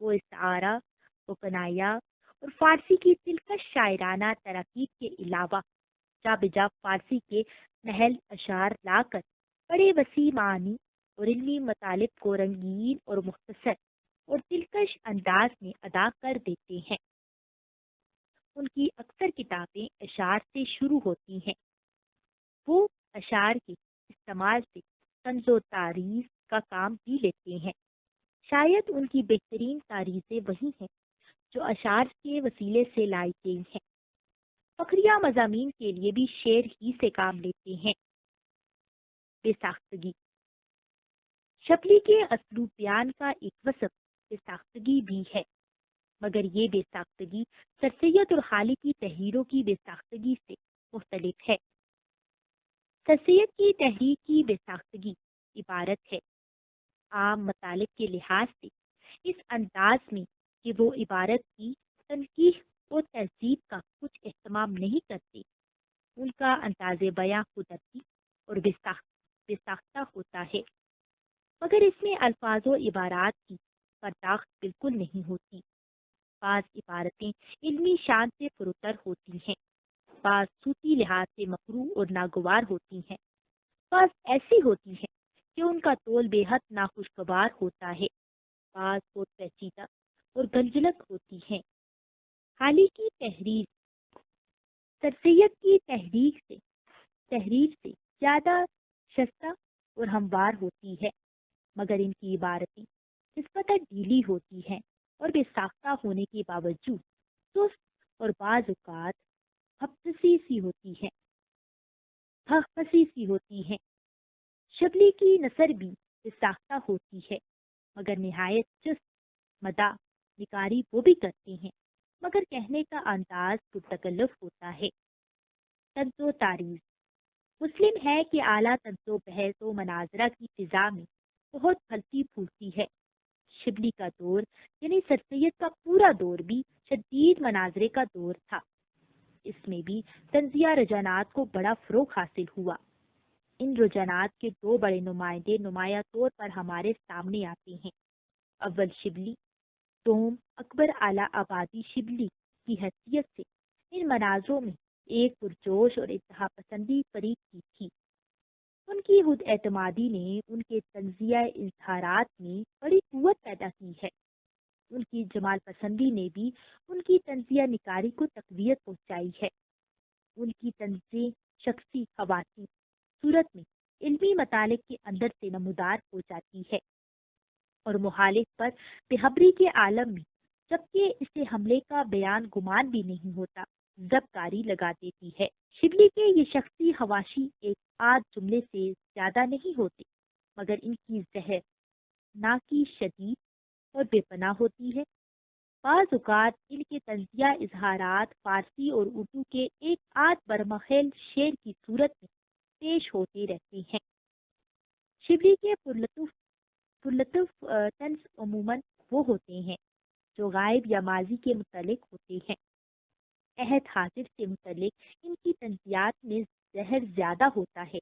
وہ استعارہ و کنایا اور فارسی کی دلکش شاعرانہ تراکیب کے علاوہ جا بجا فارسی کے نحل اشعار لا کر بڑے وسیع معانی اور علمی مطالب کو رنگین اور مختصر اور دلکش انداز میں ادا کر دیتے ہیں۔ ان کی اکثر کتابیں اشعار سے شروع ہوتی ہیں۔ وہ اشعار کے استعمال سے طنز و تعریض کا کام بھی لیتے ہیں۔ شاید ان کی بہترین تعریضیں وہی ہیں جو اشعار کے وسیلے سے لائی گئی ہیں۔ فقریہ مضامین کے لیے بھی شعر ہی سے کام لیتے ہیں۔ بے ساختگی، شبلی کے اسلوب بیان کا ایک وصف بے ساختگی بھی ہے، مگر یہ بے ساختگی سر سید اور خالی کی تحریروں کی بے ساختگی سے مختلف ہے۔ سر سید کی تحریر کی بے ساختگی عبارت ہے عام مطالب کے لحاظ سے اس انداز میں کہ وہ عبارت کی تنقیح و تہذیب کا کچھ اہتمام نہیں کرتے۔ ان کا انداز بیاں قدرتی اور بے ساختہ ہوتا ہے، مگر اس میں الفاظ و عبارات کی پرداخت بالکل نہیں ہوتی۔ بعض عبارتیں علمی شان سے فروتر ہوتی ہیں، بعض صوتی لحاظ سے مکروہ اور ناگوار ہوتی ہیں، بعض ایسی ہوتی ہیں کہ ان کا طول بے حد ناخوشگوار ہوتا ہے، بعض بہت پیچیدہ اور گنجلک ہوتی ہیں۔ حالی کی تحریر سر سید کی تحریر سے زیادہ شستہ اور ہموار ہوتی ہے، مگر ان کی عبارتیں نسبتاً ڈھیلی ہوتی ہیں اور بے ساختہ ہونے کے باوجود سست اور بعض اوقات پھسی سی ہوتی ہیں۔ شبلی کی نثر بھی بے ساختہ ہوتی ہے، مگر نہایت چست مداح نگاری وہ بھی کرتے ہیں، مگر کہنے کا انداز پرتکلف ہوتا ہے۔ طنز و تعریض، مسلم ہے کہ اعلیٰ طنز و بحث و مناظرہ کی فضا میں بہت پھلتی پھولتی ہے۔ شبلی کا دور یعنی سر سید کا پورا دور بھی شدید مناظرے کا دور تھا۔ اس میں بھی طنزیہ رجحانات کو بڑا فروغ حاصل ہوا۔ ان رجحانات کے دو بڑے نمائندے نمایاں طور پر ہمارے سامنے آتے ہیں۔ اول شبلی، دوم اکبر اعلیٰ آبادی۔ شبلی کی حیثیت سے ان مناظروں میں ایک پرجوش اور انتہا پسندی فریق کی تھی۔ ان کی خود اعتمادی نے ان کے تنزیہ اظہارات میں بڑی قوت پیدا کی ہے۔ ان کی جمال پسندی نے بھی ان کی تنزیہ نکاری کو تقویت پہنچائی ہے۔ ان کی تنزیہ شخصی خواتین صورت میں علمی مطالب کے اندر سے نمودار ہو جاتی ہے اور مخالف پر بےخبری کے عالم میں، جبکہ اسے حملے کا بیان گمان بھی نہیں ہوتا، ضبط کاری لگا دیتی ہے۔ شبلی کے یہ شخصی حواشی ایک آدھ جملے سے زیادہ نہیں ہوتے، مگر ان کی زہر نا کی شدید اور بے پناہ ہوتی ہے۔ بعض اوقات ان کے تنزیہ اظہارات فارسی اور اردو کے ایک آدھ برمخیل شعر کی صورت میں پیش ہوتے رہتے ہیں۔ شبلی کے پرلطف طنز عموماً وہ ہوتے ہیں جو غائب یا ماضی کے متعلق ہوتے ہیں۔ عہد حاضر سے متعلق ان کی تنزیات میں زہر زیادہ ہوتا ہے۔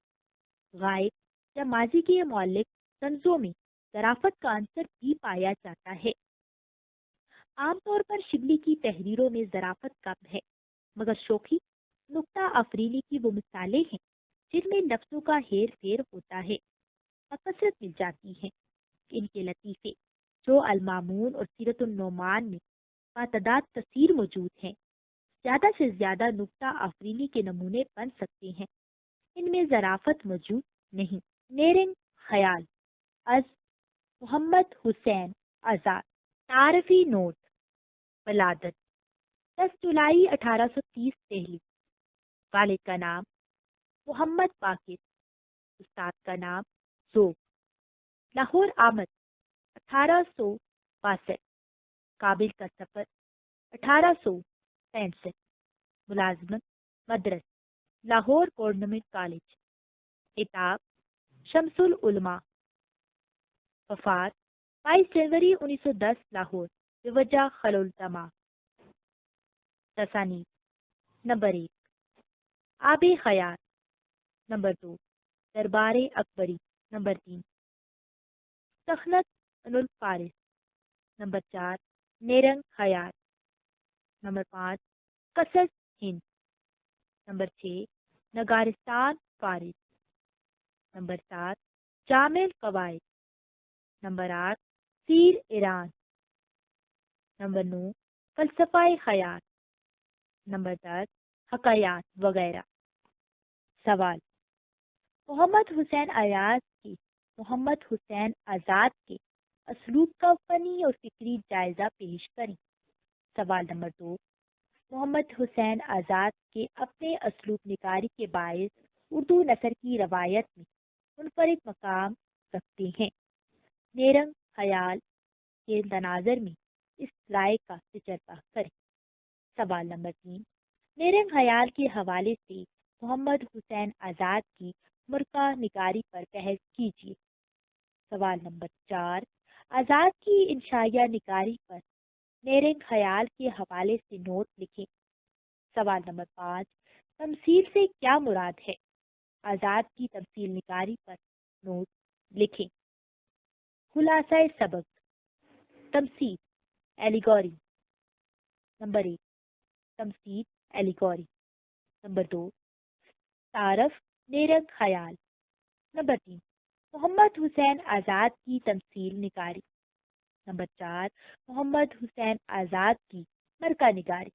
غائب یا ماضی کے معلق طنزوں میں ظرافت کا عنصر بھی پایا جاتا ہے۔ عام طور پر شبلی کی تحریروں میں ظرافت کم ہے، مگر شوخی نکتہ افریلی کی وہ مثالیں ہیں جن میں لفظوں کا ہیر پھیر ہوتا ہے۔ کثرت مل جاتی ہے۔ ان کے لطیفے جو المامون اور سیرت النعمان میں باتعداد تصویر موجود ہیں، زیادہ سے زیادہ نکتہ افریلی کے نمونے بن سکتے ہیں۔ ان میں ظرافت موجود نہیں۔ نیرنگ خیال از محمد حسین آزاد۔ تعارفی نوٹ: ولادت 10 جولائی 1830 دہلی۔ والد کا نام محمد باقر، استاد کا نام ذوق۔ لاہور آمد 1862۔ کابل کا سفر 1865۔ ملازمت مدرس لاہور گورنمنٹ کالج۔ خطاب شمس العلماء۔ وفات 22 جنوری 1910 لاہور بوجہ خلع تصانیف: نمبر 1 آب خیات، نمبر 2 دربار اکبری، نمبر 3 سخنت الفارس، نمبر 4 نیرنگ خیال، نمبر 5 قصص ہند، نمبر 6 نگارستان فارس، نمبر 7 جامع قواعد، نمبر 8 سیر ایران، نمبر 9 فلسفہ خیال، نمبر 10 حکایات وغیرہ۔ سوال: محمد حسین آزاد کے اسلوب کا فنی اور فکری جائزہ پیش کریں۔ سوال نمبر 2: محمد حسین آزاد کے اپنے اسلوب نگاری کے باعث اردو نثر کی روایت میں منفرد مقام رکھتے ہیں۔ نیرنگ خیال کے تناظر میں اس رائے کا تجربہ کریں۔ سوال نمبر 3: نیرنگ خیال کے حوالے سے محمد حسین آزاد کی مرکہ نگاری پر بحث کیجیے۔ سوال نمبر 4: آزاد کی انشائیہ نگاری پر نیرنگ خیال کے حوالے سے نوٹ لکھیں۔ سوال نمبر 5: تمثیل سے کیا مراد ہے؟ آزاد کی تمثیل نگاری پر نوٹ لکھیں۔ خلاصہ سبق: تمثیل ایلیگوری۔ نمبر 1 تمثیل ایلیگوری، نمبر 2 تعارف نیرنگ خیال، نمبر 3 محمد حسین آزاد کی تمثیل نگاری، نمبر 4 محمد حسین آزاد کی مرکہ نگاری،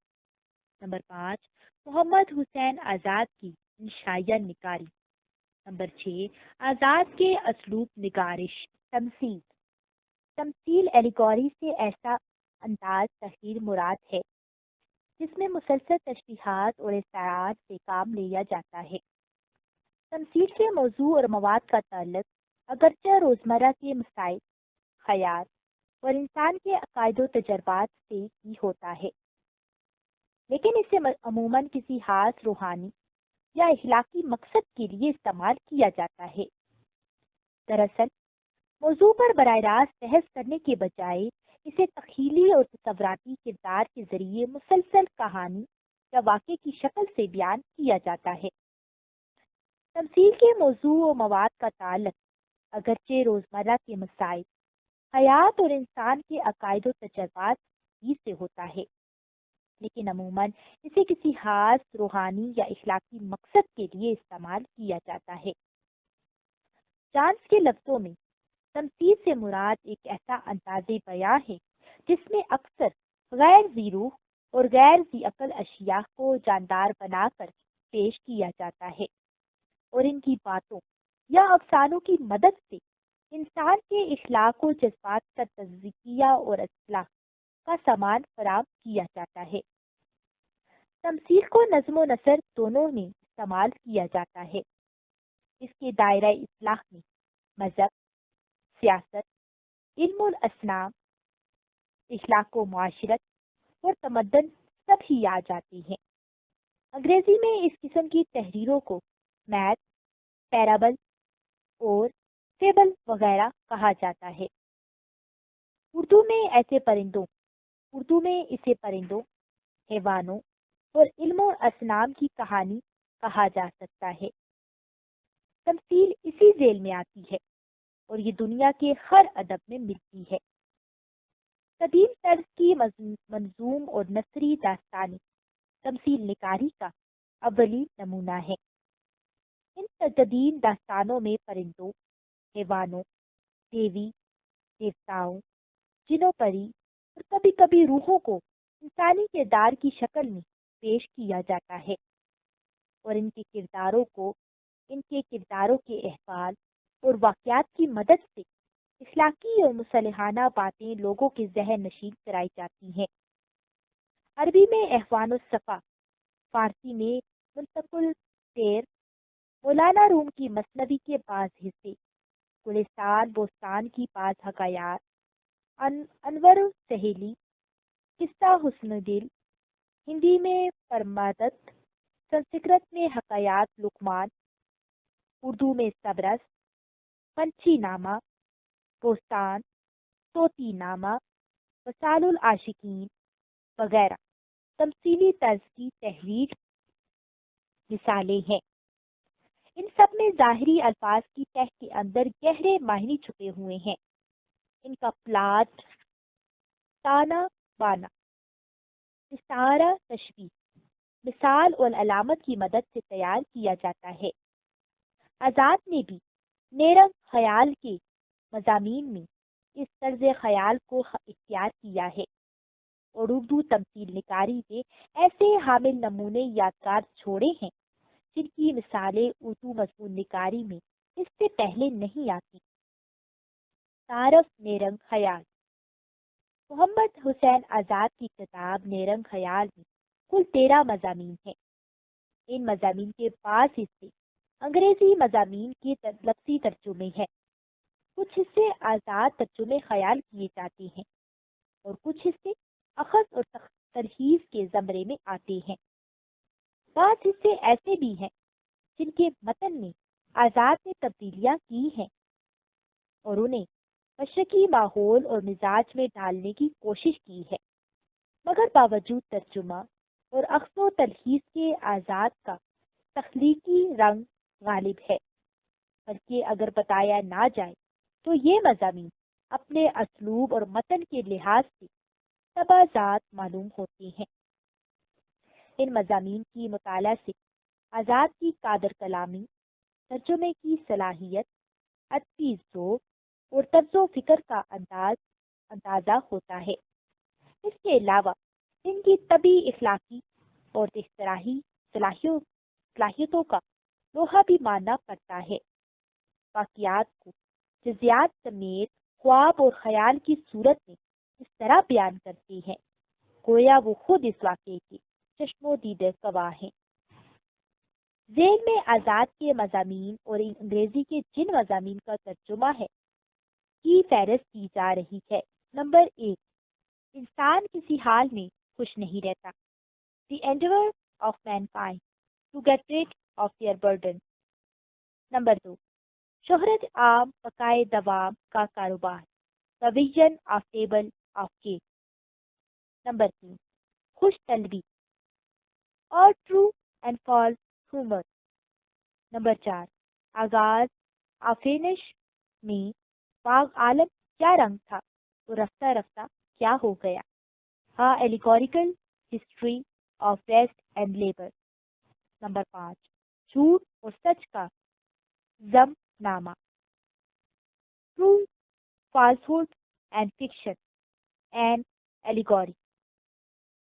نمبر 5 محمد حسین آزاد کی انشائیہ نگاری، نمبر 6 آزاد کے اسلوب نگارش۔ تمثیل ایلیگوری سے ایسا انداز تحریر مراد ہے جس میں مسلسل تشبیہات اور استعارات سے کام لیا جاتا ہے۔ تمثیل کے موضوع اور مواد کا تعلق اگرچہ روزمرہ کے مسائل، خیال اور انسان کے عقائد و تجربات سے ہی ہوتا ہے، لیکن اسے عموماً کسی خاص روحانی یا اخلاقی مقصد کے لیے استعمال کیا جاتا ہے۔ دراصل موضوع پر براہ راست بحث کرنے کے بجائے اسے تخیلی اور تصوراتی کردار کے ذریعے مسلسل کہانی یا واقعے کی شکل سے بیان کیا جاتا ہے۔ تمثیل کے موضوع و مواد کا تعلق اگرچہ روزمرہ کے مسائل، حیات اور انسان کے عقائد و تجربات ہی سے ہوتا ہے، لیکن عموماً اسے کسی خاص روحانی یا اخلاقی مقصد کے لیے استعمال کیا جاتا ہے۔ چانس کے لفظوں میں تمثیل سے مراد ایک ایسا انداز بیاں ہے جس میں اکثر غیر ذی روح اور غیر ذی عقل اشیاء کو جاندار بنا کر پیش کیا جاتا ہے اور ان کی باتوں یا افسانوں کی مدد سے انسان کے اخلاق و جذبات کا تزکیہ اور اصلاح کا سامان فراہم کیا جاتا ہے۔ تمثیل کو نظم و نثر دونوں میں استعمال کیا جاتا ہے۔ اس کے دائرہ اصلاح میں مذہب، سیاست، علم الاسلام، اخلاق و معاشرت اور تمدن سب ہی آ جاتی ہیں۔ انگریزی میں اس قسم کی تحریروں کو میتھ، پیرابل اور فیبل وغیرہ کہا جاتا ہے۔ اردو میں اسے پرندوں، حیوانوں اور علم و اسلام کی کہانی کہا جا سکتا ہے۔ تمثیل اسی ذیل میں آتی ہے اور یہ دنیا کے ہر ادب میں ملتی ہے۔ قدیم طرز کی منظوم اور نثری داستانیں تمثیل نگاری کا اولی نمونہ ہے۔ ان قدیم داستانوں میں پرندوں، حیوانوں، دیوی دیوتاؤں، جنوں پری اور کبھی کبھی روحوں کو انسانی کردار کی شکل میں پیش کیا جاتا ہے اور ان کے کرداروں کے احوال اور واقعات کی مدد سے اخلاقی اور مصلحانہ باتیں لوگوں کے ذہن نشین کرائی جاتی ہیں۔ عربی میں احوان الصفا، فارسی میں منتقل سیر، مولانا روم کی مثنوی کے بعض حصے، گلستان بوستان کی بعض حکایات، انور سہیلی، قصہ حسن دل، ہندی میں پرمادت، سنسکرت میں حکایات لقمان، اردو میں سبرس، پنچھی نامہ، بوستان، طوطی نامہ، وصال العاشقین وغیرہ تمثیلی طرز کی تحریر مثالیں ہیں۔ ان سب میں ظاہری الفاظ کی تہ کے اندر گہرے معنی چھپے ہوئے ہیں۔ ان کا پلاٹ تانا بانا، استعارہ تشبیہ، مثال اور علامت کی مدد سے تیار کیا جاتا ہے۔ آزاد نے بھی نیرنگ خیال کے مضامین میں اس طرز خیال کو اختیار کیا ہے اور اردو تمثیل نگاری میں ایسے حامل نمونے یادگار چھوڑے ہیں جن کی مثالیں اردو مضمون نگاری میں اس سے پہلے نہیں آتی۔ تعارف نیرنگ خیال۔ محمد حسین آزاد کی کتاب نیرنگ خیال میں کل 13 مضامین ہیں۔ ان مضامین کے بعض حصے انگریزی مضامین کے لفظی ترجمے ہیں، کچھ حصے آزاد ترجمے خیال کیے جاتے ہیں اور کچھ حصے اخذ اور ترہیز کے زمرے میں آتے ہیں۔ بعض حصے ایسے بھی ہیں جن کے متن میں آزاد نے تبدیلیاں کی ہیں اور انہیں مشرقی ماحول اور مزاج میں ڈالنے کی کوشش کی ہے، مگر باوجود ترجمہ اور اخذ و ترہیز کے آزاد کا تخلیقی رنگ غالب ہے۔ بلکہ اگر بتایا نہ جائے تو یہ مضامین اپنے اسلوب اور متن کے لحاظ سے تباذات معلوم ہوتے ہیں۔ ان مضامین کی مطالعہ سے آزاد کی قادر کلامی، ترجمے کی صلاحیت، ادبی ذوق اور طرز و فکر کا اندازہ ہوتا ہے۔ اس کے علاوہ ان کی طبی اخلاقی اور اختراعی صلاحیتوں کا لوہا بھی ماننا پڑتا ہے۔ واقعات کو جزیات سمیت خواب اور خیال کی صورت میں اس طرح بیان کرتے ہیں گویا وہ خود اس واقعے کے چشم و دیدہ گواہ ہیں۔ ذیل میں آزاد کے مضامین اور انگریزی کے جن مضامین کا ترجمہ ہے کی فہرست کی جا رہی ہے۔ نمبر 1، انسان کسی حال میں خوش نہیں رہتا۔ The endeavor of mankind to get rid of their burden۔ Number 2، شہرت عام بقائے دوام کا کاروبار۔ The vision of table of cake۔ Number 3، خوش طلبی اور true and false humor۔ Number 4، آغاز آفرینش میں باغ عالم کیا رنگ تھا تو رفتہ رفتہ کیا ہو گیا۔ ہاں allegorical history of rest and labour. Number 5 جھوٹ اور سچ کا ضم نامہ. True falsehood and fiction and allegory.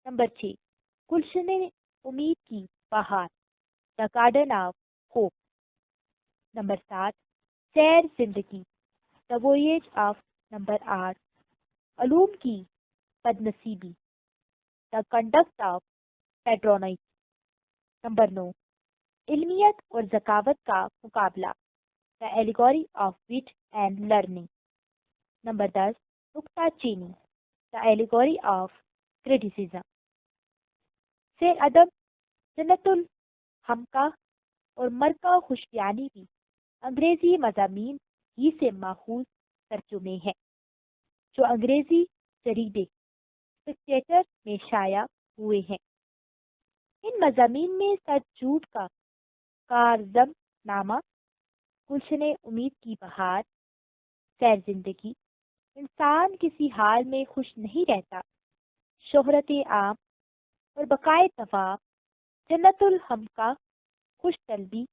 Number 6 گلشن امید کی بہار the garden of hope. Number 7 سیر زندگی دا وویج آف. نمبر 8 علوم کی بد نصیبی the conduct of patronise. Number 9 علمیت اور ذکاوت کا مقابلہ the allegory of wit and learning. Number 10 نکتہ چینی دا ایلیگوری آف کریٹیسزم. سے ادب جنت الحمقہ اور مرکہ خوشبیانی بھی انگریزی مضامین ہی سے ماخوذ ترجمے ہیں جو انگریزی جریدے اسپیکٹیٹر میں شائع ہوئے ہیں. ان مضامین میں سچ جھوٹ کا کارضم نامہ، گلشن امید کی بہار، سیر زندگی، انسان کسی حال میں خوش نہیں رہتا، شہرت عام اور بقائے ثواب، جنت الحمقہ، خوش طبی،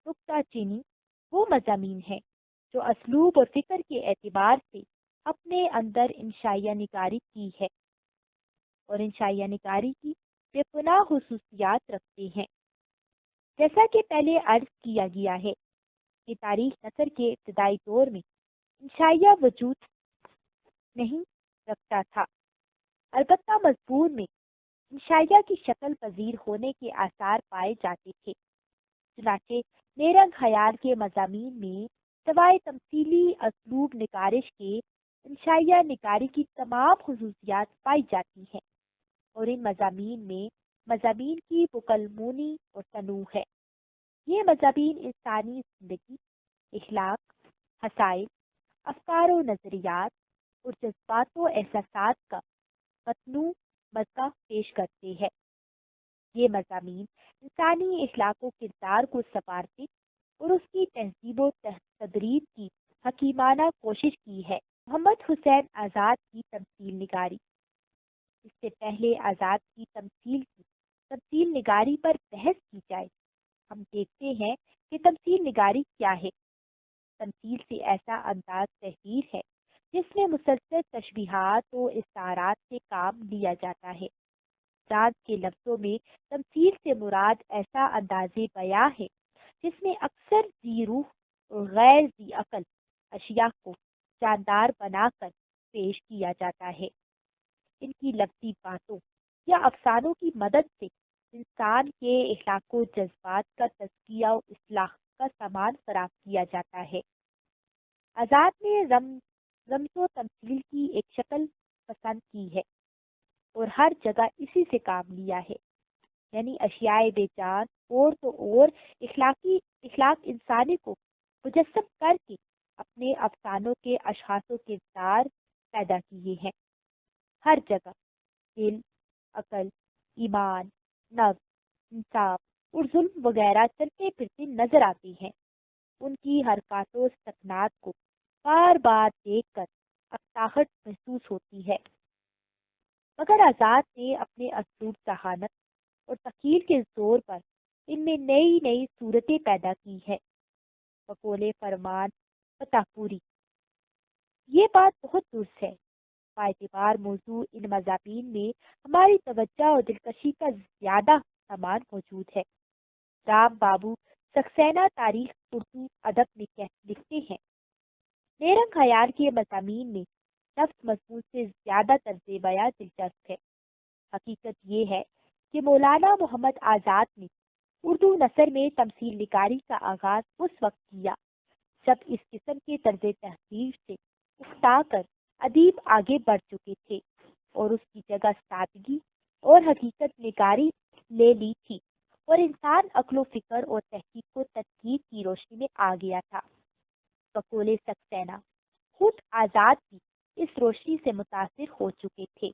نکتہ چینی وہ مضامین ہیں جو اسلوب اور فکر کے اعتبار سے اپنے اندر انشائیہ نگاری کی ہے اور انشائیہ نگاری کی بے پناہ خصوصیات رکھتے ہیں. جیسا کہ پہلے عرض کیا گیا ہے کہ تاریخ نثر کے ابتدائی دور میں انشائیہ وجود نہیں رکھتا تھا، البتہ مضمون میں انشائیہ کی شکل پذیر ہونے کے آثار پائے جاتے تھے. چنانچہ نیرنگ خیال کے مضامین میں سوائے تمثیلی اسلوب نگارش کے انشائیہ نگاری کی تمام خصوصیات پائی جاتی ہیں اور ان مضامین میں مضامین کی بکلمونی اور تنوع ہے. یہ مضامین انسانی زندگی، اخلاق، مسائل، افکار و نظریات اور جذبات و احساسات کا متنوع مذاق پیش کرتے ہیں. یہ مضامین انسانی اخلاق و کردار کو سنوارنے اور اس کی تہذیب و تدریب کی حکیمانہ کوشش کی ہے. محمد حسین آزاد کی تمثیل نگاری. اس سے پہلے آزاد کی تمثیل نگاری پر بحث کی جائے، ہم دیکھتے ہیں کہ تمثیل نگاری کیا ہے. تمثیل سے ایسا انداز تحریر ہے جس میں مسلسل تشبیہات و استعارات سے کام لیا جاتا ہے. ساز کے لفظوں میں تمثیل سے مراد ایسا انداز بیاں ہے جس میں اکثر ذی روح اور غیر ذی عقل اشیاء کو جاندار بنا کر پیش کیا جاتا ہے. ان کی لفظی باتوں یا افسانوں کی مدد سے انسان کے اخلاق و جذبات کا تزکیہ و اصلاح کا سامان فراہم کیا جاتا ہے. آزاد نے رمز و تمثیل کی ایک شکل پسند کی ہے اور ہر جگہ اسی سے کام لیا ہے، یعنی اشیاء بے جان اور تو اور اخلاق انسانی کو مجسم کر کے اپنے افسانوں کے اشخاص و کردار پیدا کیے ہیں. ہر جگہ دل، عقل، ایمان، نفس، انصاف اور ظلم وغیرہ چلتے پھرتے نظر آتے ہیں. ان کی حرکات و سکنات کو بار بار دیکھ کر افتاحت محسوس ہوتی ہے. مگر آزاد نے اپنے اسلوب ذہانت اور تخیل کے زور پر ان میں نئی نئی صورتیں پیدا کی ہیں. بقول فرمان فتح پوری، یہ بات بہت درست ہے. باعتبار موضوع ان مضامین میں ہماری توجہ اور دلکشی کا زیادہ سامان موجود ہے. رام بابو سکسینہ تاریخ اردو ادب میں لکھتے ہیں، نیرنگ خیال کے مضامین میں نفس مضمون سے زیادہ طرز بیاں دلچسپ ہے. حقیقت یہ ہے کہ مولانا محمد آزاد نے اردو نثر میں تمثیل نگاری کا آغاز اس وقت کیا جب اس قسم کے طرز تحریر سے اکتا کر ادیب آگے بڑھ چکے تھے اور اس کی جگہ سادگی اور حقیقت نگاری لے لی تھی اور انسان عقل و فکر اور تحقیق و تدقیق کی روشنی میں آ گیا تھا. بقول سکسینہ خود آزاد بھی اس روشنی سے متاثر ہو چکے تھے.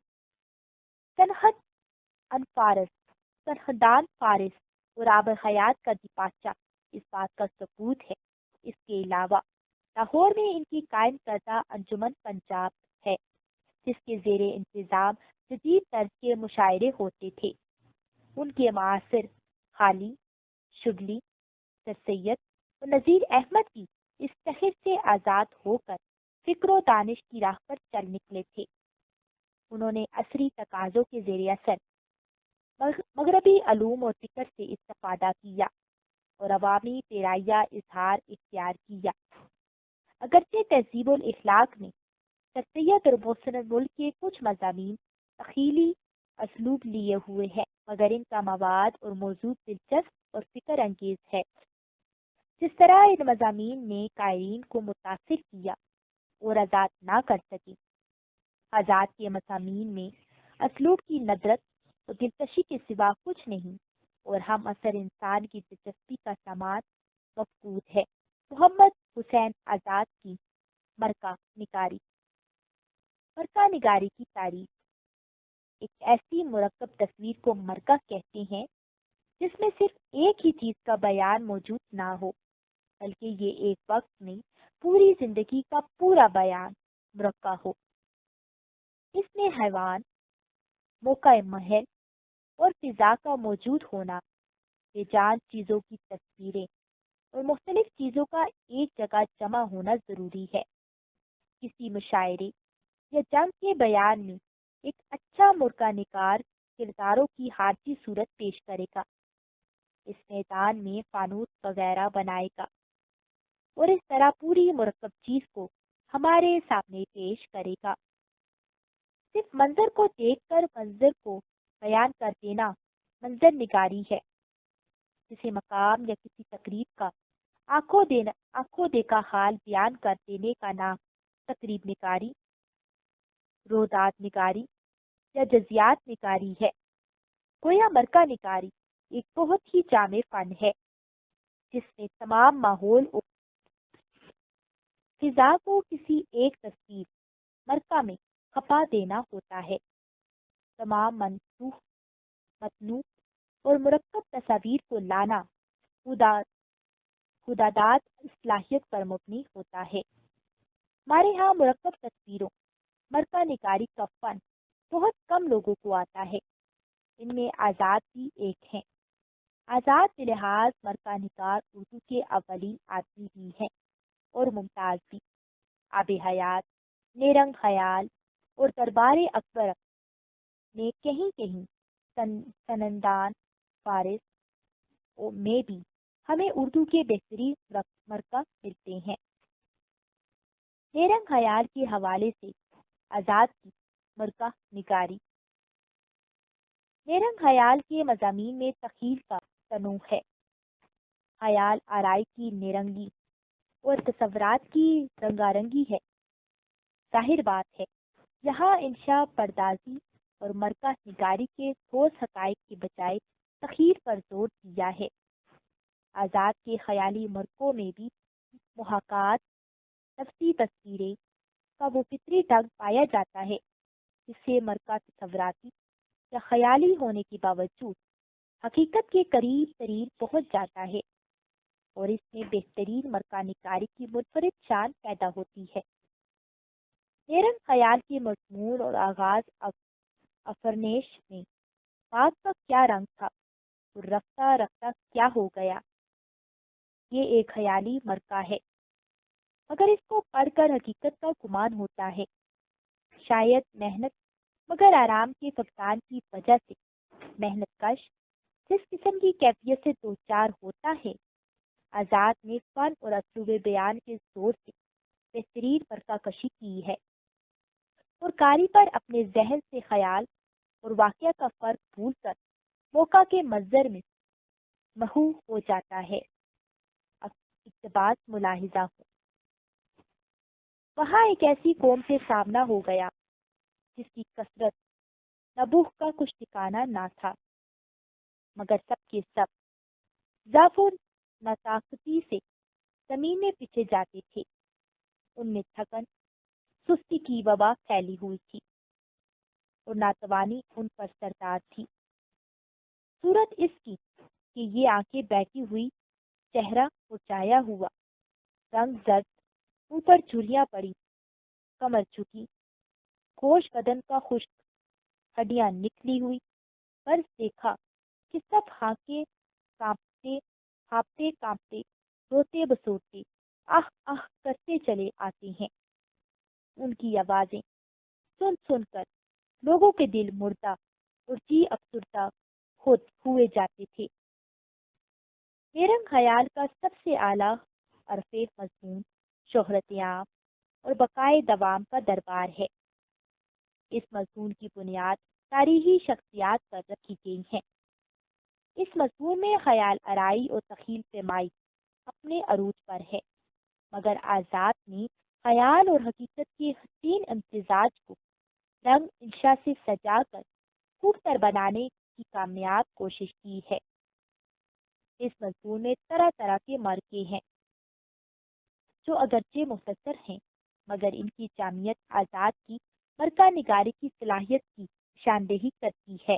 سنہدان فارس اور آب حیات کا دیپاچہ اس بات کا ثبوت ہے. اس کے علاوہ لاہور میں ان کی قائم کردہ انجمن پنجاب ہے جس کے زیر انتظام جدید طرز کے مشاعرے ہوتے تھے۔ ان کے معاصر خالی، شبلی، سر سید اور نذیر احمد بھی اس تحر سے آزاد ہو کر فکر و دانش کی راہ پر چل نکلے تھے۔ انہوں نے عصری تقاضوں کے زیر اثر مغربی علوم اور فکر سے استفادہ کیا اور عوامی پیرائیہ اظہار اختیار کیا۔ اگرچہ تہذیب الاخلاق میں سر سید اور محسن الملک کے کچھ مضامین تخیلی اسلوب لیے ہوئے ہیں، مگر ان کا مواد اور موضوع دلچسپ اور فکر انگیز ہے۔ جس طرح ان مضامین نے قائرین کو متاثر کیا اور آزاد نہ کر سکی، آزاد کے مضامین میں اسلوب کی ندرت اور دلکشی کے سوا کچھ نہیں، اور ہم اثر انسان کی دلچسپی کا سامان مفقود ہے۔ محمد حسین آزاد کی مرکہ نگاری۔ مرکہ نگاری کی تعریف: ایک ایسی مرکب تصویر کو مرکہ کہتے ہیں جس میں صرف ایک ہی چیز کا بیان موجود نہ ہو، بلکہ یہ ایک وقت میں پوری زندگی کا پورا بیان مرکہ ہو۔ اس میں حیوان، موقع محل اور فضا کا موجود ہونا، بے جان چیزوں کی تصویریں اور مختلف چیزوں کا ایک جگہ جمع ہونا ضروری ہے۔ کسی مشاعرے یا جنگ کے بیان میں ایک اچھا مرکہ نگار کرداروں کی حادثی صورت پیش کرے گا، اس میدان میں فانوس وغیرہ بنائے گا اور اس طرح پوری مرکب چیز کو ہمارے سامنے پیش کرے گا۔ صرف منظر کو دیکھ کر منظر کو بیان کر دینا منظر نگاری ہے۔ کسی مقام یا کسی تقریب کا آنکھوں دیکھا حال بیان کر دینے کا نام تقریب نگاری، رویداد نگاری یا جزیات نگاری ہے۔ گویا مرکہ نگاری ایک بہت ہی جامع فن ہے جس میں تمام ماحول اور فضا کو کسی ایک تصویر مرکہ میں کھپا دینا ہوتا ہے۔ تمام منسوخ، متنوع اور مرکب تصاویر کو لانا خداداد صلاحیت پر مبنی ہوتا ہے۔ ہمارے ہاں مرکب تصویروں مرکہ نگاری کا فن بہت کم لوگوں کو آتا ہے۔ ان میں آزاد بھی ایک ہیں۔ آزاد بلحاظ مرکہ نگار اردو کے اولین آدمی بھی ہیں اور ممتاز بھی۔ آب حیات، نیرنگ خیال اور دربار اکبر میں کہیں کہیں سنندان فارس میں بھی ہمیں اردو کے بہترین مرکہ ملتے ہیں۔ نیرنگ خیال کے حوالے سے آزاد کی مرکہ نگاری۔ نیرنگ خیال کے مضامین میں تخیل کا تنوع ہے۔ خیال آرائی کی نیرنگی اور تصورات کی رنگارنگی ہے۔ ظاہر بات ہے یہاں انشاء پردازی اور مرکہ نگاری کے ٹھوس حقائق کے بجائے تخیل پر زور دیا ہے۔ آزاد کے خیالی مرکوں میں بھی محاکات، نفسی تصویریں کا وہ فطری ڈھنگ پایا جاتا ہے جس سے مرکہ تصوراتی یا خیالی ہونے کے باوجود حقیقت کے قریب ترین پہنچ جاتا ہے، اور اس میں بہترین مرکہ نگاری کی منفرد شان پیدا ہوتی ہے۔ نیرنگ خیال کے مضمون اور آغاز افرنیش میں بات کا کیا رنگ تھا اور رفتہ رفتہ کیا ہو گیا، یہ ایک خیالی مرکہ ہے، مگر اس کو پڑھ کر حقیقت کا گمان ہوتا ہے۔ شاید محنت مگر آرام کے فقدان کی وجہ سے محنت کش جس قسم کی کیفیت سے دوچار ہوتا ہے، آزاد نے فن اور اسلوب بیان کے زور سے بہترین مرکہ کشی کی ہے، اور قاری پر اپنے ذہن سے خیال اور واقعہ کا فرق بھول کر موقع کے منظر میں محو ہو جاتا ہے۔ اقتباس ملاحظہ ہو۔ وہاں ایک ایسی قوم سے سامنا ہو گیا جس کی کثرت نبوغ کا کچھ ٹھکانہ نہ تھا، مگر سب کے سب ضعف و ناطاقتی سے زمین میں پیچھے جاتے تھے۔ ان میں تھکن، سستی کی وبا پھیلی ہوئی تھی اور ناتوانی ان پر سردار تھی۔ صورت اس کی کہ یہ آنکھیں بیٹھی ہوئی، چہرہ اچایا ہوا، رنگ زرد، اوپر جھریاں پڑی، کمر جھکی، گوشت بدن کا خشک، ہڈیاں نکلی ہوئی، فرض دیکھا کہ سب ہانپتے کانپتے، روتے بسوتے، آہ آہ کرتے چلے آتے ہیں۔ ان کی آوازیں سن سن کر لوگوں کے دل مردہ اور جی افسردہ ہوئے جاتے تھے۔ نیرنگ خیال کا سب سے اعلیٰ عرف مضمون شہرت عام اور بقائے دوام کا دربار ہے۔ اس مضمون کی بنیاد تاریخی شخصیات پر رکھی گئی ہے۔ اس مضمون میں خیال آرائی اور تخیل پیمائی اپنے عروج پر ہے، مگر آزاد نے خیال اور حقیقت کے حسین امتزاج کو رنگ انشا سے سجا کر خوبصورت بنانے کی کامیاب کوشش کی ہے۔ اس مضمون میں طرح طرح کے مرکے ہیں جو اگرچہ مختصر ہیں، مگر ان کی جامعیت آزاد کی مرکہ نگاری کی صلاحیت کی نشاندہی کرتی ہے۔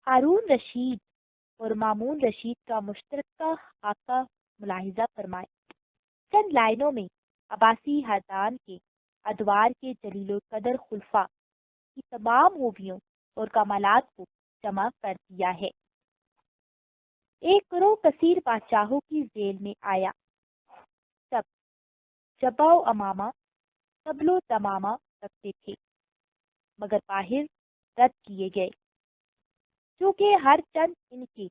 ہارون رشید اور مامون رشید کا مشترکہ خاکہ ملاحظہ فرمائے۔ چند لائنوں میں عباسی خاندان کے ادوار کے جلیل القدر خلفاء کی تمام خوبیوں اور کمالات کو جمع کر دیا ہے۔ ایک گروہ کثیر بادشاہوں کی ذیل میں آیا، سب جبہ و امامہ، تبل و تمامہ رکھتے تھے، مگر باہر رد کیے گئے، چونکہ ہر چند ان کے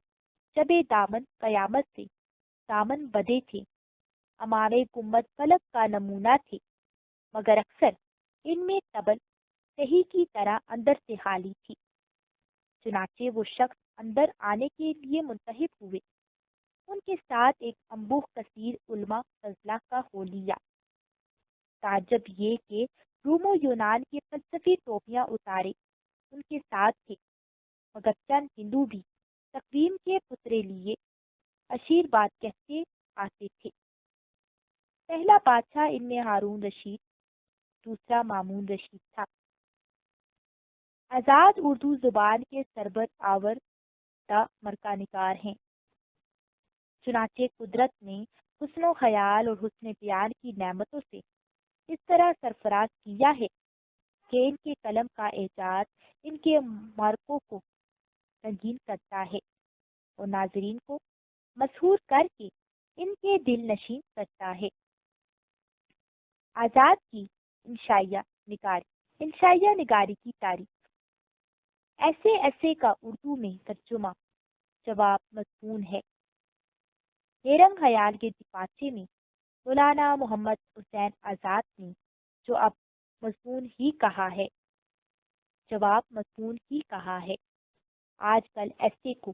جبے دامن قیامت سے دامن بدے تھے۔ امام گنبد فلک کا نمونہ تھے، مگر اکثر ان میں تبل صحیح کی طرح اندر سے خالی تھی۔ چنانچہ وہ شخص اندر آنے کے لیے منتخب ہوئے، ان کے ساتھ ایک انبوہ کثیر علماء فضلہ کا ہو لیا۔ تعجب یہ کہ روم و یونان کے فلسفی ٹوپیاں اتارے ان کے ساتھ تھے، مگر چند ہندو بھی تقویم کے پترے لیے اشیر بات کہتے آتے تھے۔ پہلا بادشاہ ان میں ہارون رشید، دوسرا مامون رشید تھا۔ آزاد اردو زبان کے سربر آوردہ مرکہ نگار ہیں۔ چنانچہ قدرت نے حسن و خیال اور حسن بیان کی نعمتوں سے اس طرح سرفراز کیا ہے کہ ان کے قلم کا اعجاز ان کے مرکوں کو رنگین کرتا ہے اور ناظرین کو مسحور کر کے ان کے دل نشین کرتا ہے۔ آزاد کی انشائیہ نگاری کی تاریخ۔ ایسے کا اردو میں ترجمہ جواب مضمون ہے۔ نیرنگ خیال کے دیباچے میں مولانا محمد حسین آزاد نے جو اب مضمون ہی کہا ہے، جواب مضمون ہی کہا ہے۔ آج کل ایسے کو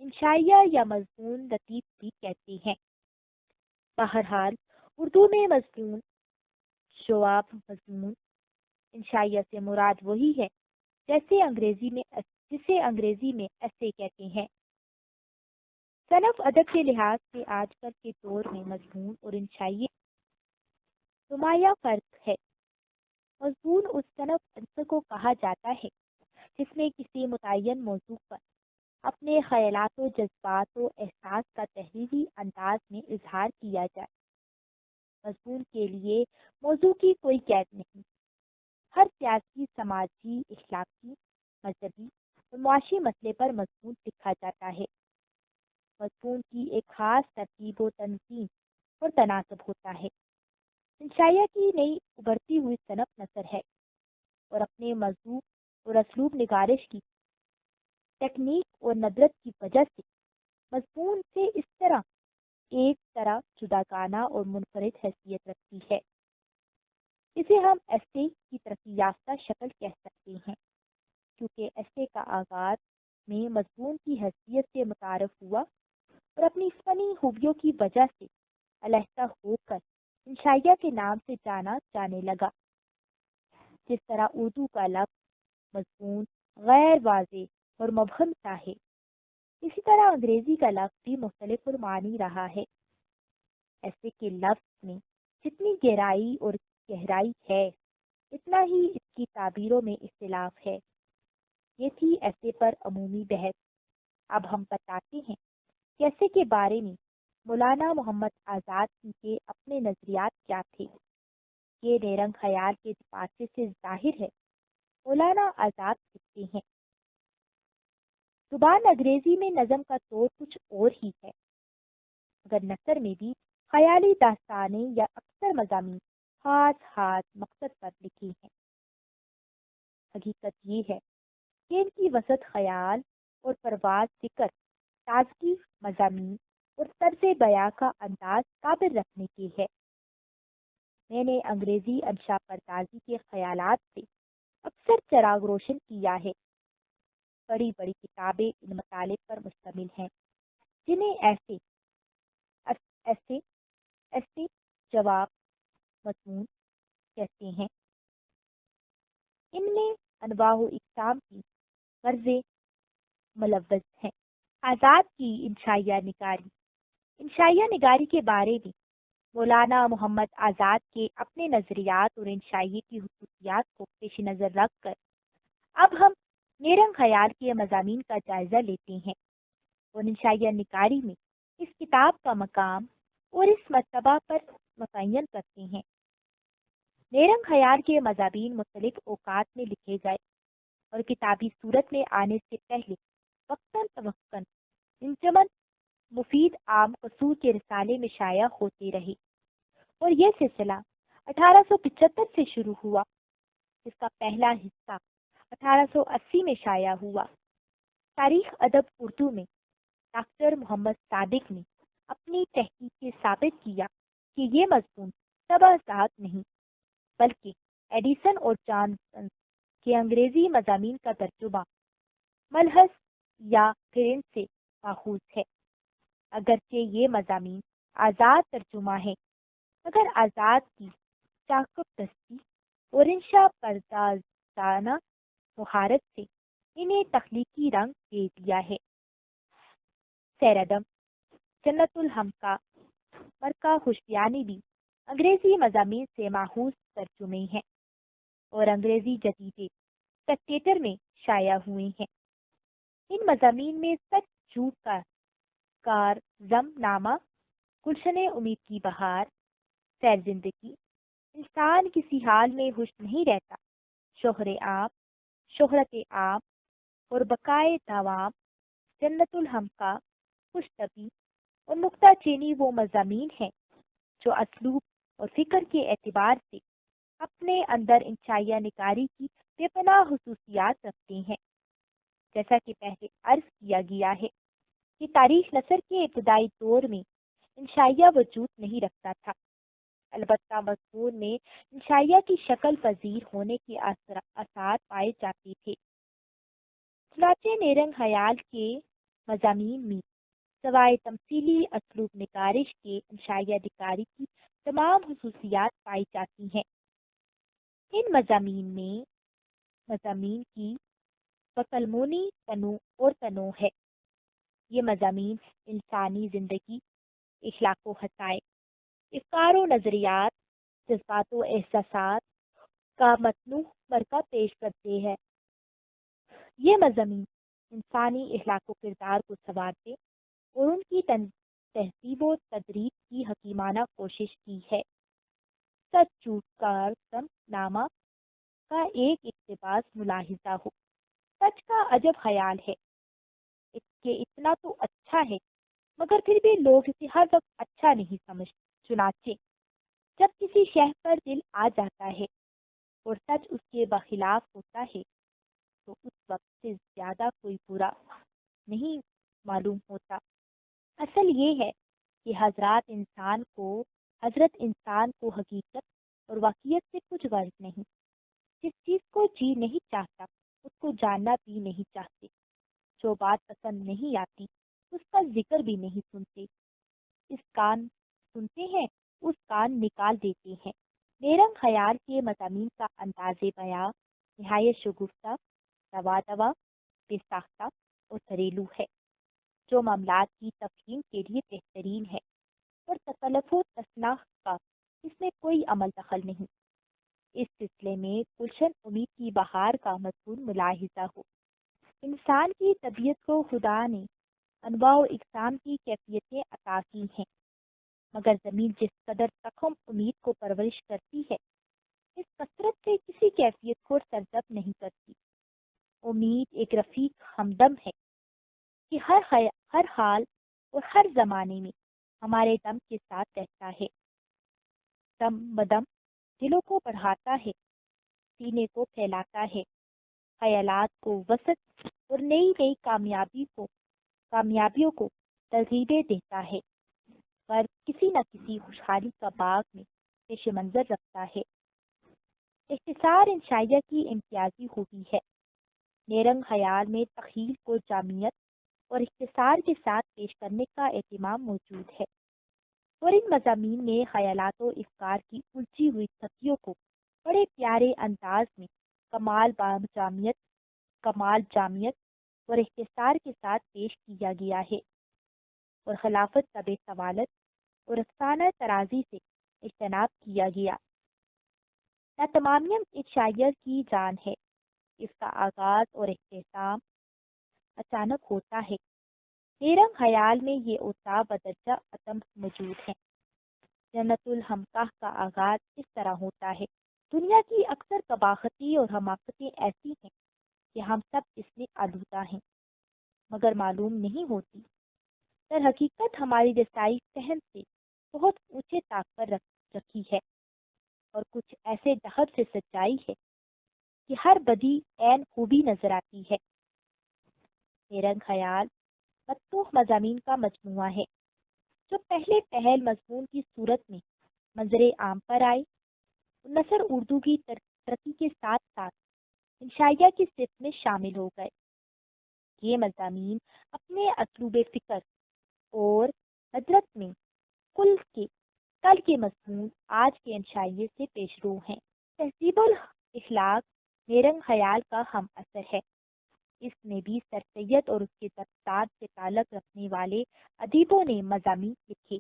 انشائیہ یا مضمون لطیف بھی کہتے ہیں۔ بہرحال اردو میں مضمون، جواب مضمون، انشائیہ سے مراد وہی ہے جسے انگریزی میں ایسے کہتے ہیں۔ صنف ادب کے لحاظ سے آج کل کے دور میں مضمون اور انشائیہ نمایاں فرق ہے۔ مضمون اس صنف عنصر کو کہا جاتا ہے جس میں کسی متعین موضوع پر اپنے خیالات و جذبات و احساس کا تحریری انداز میں اظہار کیا جائے۔ مضمون کے لیے موضوع کی کوئی قید نہیں۔ ہر سیاسی، سماجی، اخلاقی، مذہبی اور معاشی مسئلے پر مضمون لکھا جاتا ہے۔ مضمون کی ایک خاص ترتیب و تنظیم اور تناسب ہوتا ہے۔ انشائیہ کی نئی ابھرتی ہوئی صنف نثر ہے اور اپنے موضوع اور اسلوب نگارش کی تکنیک اور ندرت کی وجہ سے مضمون سے اس طرح ایک طرح جداگانہ اور منفرد حیثیت رکھتی ہے۔ اسے ہم ایسے کی ترقی یافتہ شکل کہہ سکتے ہیں، کیونکہ ایسے کا آغاز میں مضمون کی حیثیت سے متعارف ہوا اور اپنی فنی خوبیوں کی وجہ سے علیحدہ ہو کر انشائیہ کے نام سے جانا جانے لگا۔ جس طرح اردو کا لفظ مضمون غیر واضح اور مبہم سا ہے، اسی طرح انگریزی کا لفظ بھی مختلف المعانی رہا ہے۔ ایسے کے لفظ میں جتنی گہرائی اور گہرائی ہے، اتنا ہی اس کی تعبیروں میں اختلاف ہے۔ یہ تھی ایسے پر عمومی بحث۔ اب ہم بتاتے ہیں کہ ایسے کے بارے میں مولانا محمد آزاد کے اپنے نظریات کیا تھے۔ یہ نیرنگ خیال کے پاسے سے ظاہر ہے، مولانا آزاد لکھتے ہیں، زبان انگریزی میں نظم کا طور کچھ اور ہی ہے، مگر نثر میں بھی خیالی داستانیں یا اکثر مضامین خاص مقصد پر لکھی ہیں۔ حقیقت یہ ہے کہ ان کی وسعت خیال اور پرواز فکر، تازگی مضامین اور طرز بیاں کا انداز قابل رکھنے کی ہے۔ میں نے انگریزی انشا پردازی کے خیالات سے اکثر چراغ روشن کیا ہے۔ بڑی بڑی کتابیں ان مطالب پر مشتمل ہیں، جنہیں ایسے جواب مضمون کہتے ہیں۔ ان میں انواع و اقسام کی غرضیں ملوث ہیں۔ آزاد کی انشائیہ نگاری کے بارے میں مولانا محمد آزاد کے اپنے نظریات اور انشائیے کی خصوصیات کو پیش نظر رکھ کر اب ہم نیرنگ خیال کے مضامین کا جائزہ لیتے ہیں اور انشائیہ نگاری میں اس کتاب کا مقام اور اس مرتبہ پر متعین کرتے ہیں۔ نیرنگ خیال کے مضامین مختلف اوقات میں لکھے گئے اور کتابی صورت میں آنے سے پہلے وقتاً فوقتاً انجمن مفید عام قصور کے رسالے میں شائع ہوتے رہے، اور یہ سلسلہ 1875 سے شروع ہوا، جس کا پہلا حصہ 1880 میں شائع ہوا۔ تاریخ ادب اردو میں ڈاکٹر محمد صادق نے اپنی تحقیق سے ثابت کیا کہ یہ مضمون طبع ذات نہیں بلکہ ایڈیسن اور جانسن کے انگریزی مضامین کا ترجمہ ملحظ یا گرین سے ماخوذ ہے۔ اگرچہ یہ مضامین آزاد ترجمہ ہے، مگر آزاد کی چاکب دستی اور انشا پردازانہ مہارت سے انہیں تخلیقی رنگ دے دیا ہے۔ سیردم، جنت الحمقا، مرکہ خوشبیانی بھی انگریزی مضامین سے ماخوذ ترجمے ہیں اور انگریزی جدیدے سپٹیٹر میں شائع ہوئے ہیں۔ ان مضامین میں سچ جھوٹ کا کارزم نامہ، گلشن امید کی بہار، سیر زندگی، انسان کسی حال میں خوش نہیں رہتا، شہرت عام اور بقائے دوام، جنت الحمقا، خوش طبی اور نکتہ چینی وہ مضامین ہیں جو اسلوب اور فکر کے اعتبار سے اپنے اندر انشائیہ نگاری کی بے پناہ خصوصیات رکھتے ہیں۔ جیسا کہ پہلے عرض کیا گیا ہے کہ تاریخ نثر کے ابتدائی دور میں انشائیہ وجود نہیں رکھتا تھا، البتہ مضمون میں انشائیہ کی شکل پذیر ہونے کے آثار پائے جاتے تھے۔ چنانچہ نیرنگ خیال کے مضامین میں سوائے تمثیلی اسلوب نگارش کے انشائیہ نگاری کی تمام خصوصیات پائی جاتی ہیں۔ ان مضامین کی بکلمونی تنوع ہے۔ یہ مضامین انسانی زندگی، اخلاق و حقائق، افکار و نظریات، جذبات و احساسات کا متنوع مرکہ پیش کرتے ہیں۔ یہ مضامین انسانی اخلاق و کردار کو سنوارنے اور ان کی تہذیب و تدریج کی حکیمانہ کوشش کی ہے۔ سچ جھوٹ کارزم نامہ کا ایک اقتباس ملاحظہ ہو۔ سچ کا عجب خیال ہے کہ اتنا تو اچھا ہے، مگر پھر بھی لوگ اسے ہر وقت اچھا نہیں سمجھتے۔ چنانچہ جب کسی شے پر دل آ جاتا ہے اور سچ اس کے بخلاف ہوتا ہے تو اس وقت سے زیادہ کوئی برا نہیں معلوم ہوتا۔ اصل یہ ہے کہ حضرت انسان کو حقیقت اور واقعیت سے کچھ غرض نہیں۔ جس چیز کو جی نہیں چاہتا اس کو جاننا بھی نہیں چاہتے، جو بات پسند نہیں آتی اس کا ذکر بھی نہیں سنتے، اس کان سنتے ہیں اس کان نکال دیتے ہیں۔ نیرنگ خیال کے مضامین کا انداز بیاں نہایت شگفتہ، روا بے ساختہ اور گھریلو ہے، جو معاملات کی تفہیم کے لیے بہترین ہے، اور تکلف و تصناف کا اس میں کوئی عمل دخل نہیں۔ اس سلسلے میں گلشن امید کی بہار کا مضمون ملاحظہ ہو۔ انسان کی طبیعت کو خدا نے انواع و اقسام کی کیفیتیں عطا کی ہیں، مگر زمین جس قدر تخم امید کو پرورش کرتی ہے اس کثرت سے کسی کیفیت کو سرزب نہیں کرتی۔ امید ایک رفیق ہمدم ہے کہ ہر حال اور ہر زمانے میں ہمارے دم کے ساتھ رہتا ہے، دم بدم دلوں کو بڑھاتا ہے، سینے کو پھیلاتا ہے، خیالات کو وسعت اور نئی نئی کامیابیوں کو ترغیبیں دیتا ہے، پر کسی نہ کسی خوشحالی کا باغ میں پیش منظر رکھتا ہے۔ اختصار ان شاعریہ کی امتیازی خوبی ہے۔ نیرنگ خیال میں تخیل کو جامعیت اور اختصار کے ساتھ پیش کرنے کا اہتمام موجود ہے، اور ان مضامین میں خیالات و افکار کی الجھی ہوئی تھکیوں کو بڑے پیارے انداز میں کمال جامعیت اور اختصار کے ساتھ پیش کیا گیا ہے، اور خلافت طب سوالت اور افسانہ ترازی سے اجتناب کیا گیا۔ نہ تمامیت ایک شاعر کی جان ہے، اس کا آغاز اور اختتام اچانک ہوتا ہے۔ نیرنگ خیال میں یہ اوصاف بدرجہ عدم موجود ہیں۔ جنت الحمقاہ کا آغاز اس طرح ہوتا ہے: دنیا کی اکثر قباحتی اور حماقتیں ایسی ہیں کہ ہم سب اس میں آلودہ ہیں، مگر معلوم نہیں ہوتی۔ در حقیقت ہماری رسائی فہم سے بہت اونچے طاق پر رکھی ہے، اور کچھ ایسے دہر سے سچائی ہے کہ ہر بدی عین خوبی نظر آتی ہے۔ نیرنگ خیال مفتوح مضامین کا مجموعہ ہے جو پہلے پہل مضمون کی صورت میں منظر عام پر آئے، نثر اردو کی ترقی کے ساتھ ساتھ انشائیہ کی صف میں شامل ہو گئے۔ یہ مضامین اپنے اسلوب فکر اور حضرت میں کل کے مضمون آج کے انشائیے سے پیش رو ہیں۔ تہذیب الاخلاق نیرنگ خیال کا ہم اثر ہے۔ اس میں بھی سر سید اور اس کے طبقات سے تعلق رکھنے والے ادیبوں نے مضامین لکھے،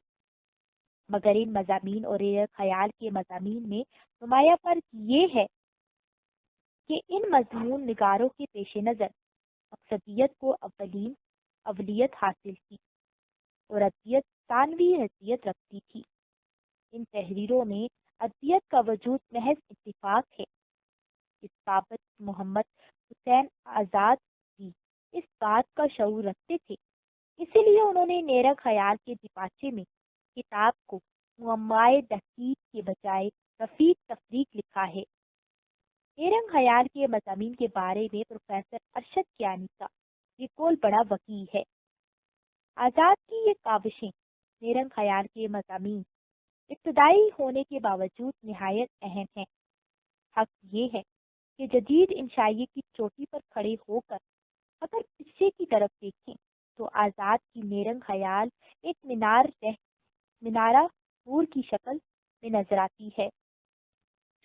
مگر ان مضامین اور خیال کے مضامین میں نمایاں فرق یہ ہے کہ ان مضمون نگاروں کے پیش نظر مقصدیت کو اولیت حاصل تھی اور ادبیت ثانوی حیثیت رکھتی تھی۔ ان تحریروں میں ادبیت کا وجود محض اتفاق ہے۔ اس بابت محمد حسین آزاد بھی اس بات کا شعور رکھتے تھے، اسی لیے انہوں نے نیرنگ خیال کے دیباچے میں کتاب کو معمائے تحقیق کے بجائے رفیق تفریق لکھا ہے۔ نیرنگ خیال کے مضامین کے بارے میں پروفیسر ارشد کیانی کا یہ قول بڑا وقیع ہے: آزاد کی یہ کاوشیں نیرنگ خیال کے مضامین ابتدائی ہونے کے باوجود نہایت اہم ہیں۔ حق یہ ہے کہ جدید انشائیے کی چوٹی پر کھڑے ہو کر اگر پیچھے کی طرف دیکھیں تو آزاد کی نیرنگ خیال ایک مینارہ نور کی شکل میں نظر آتی ہے،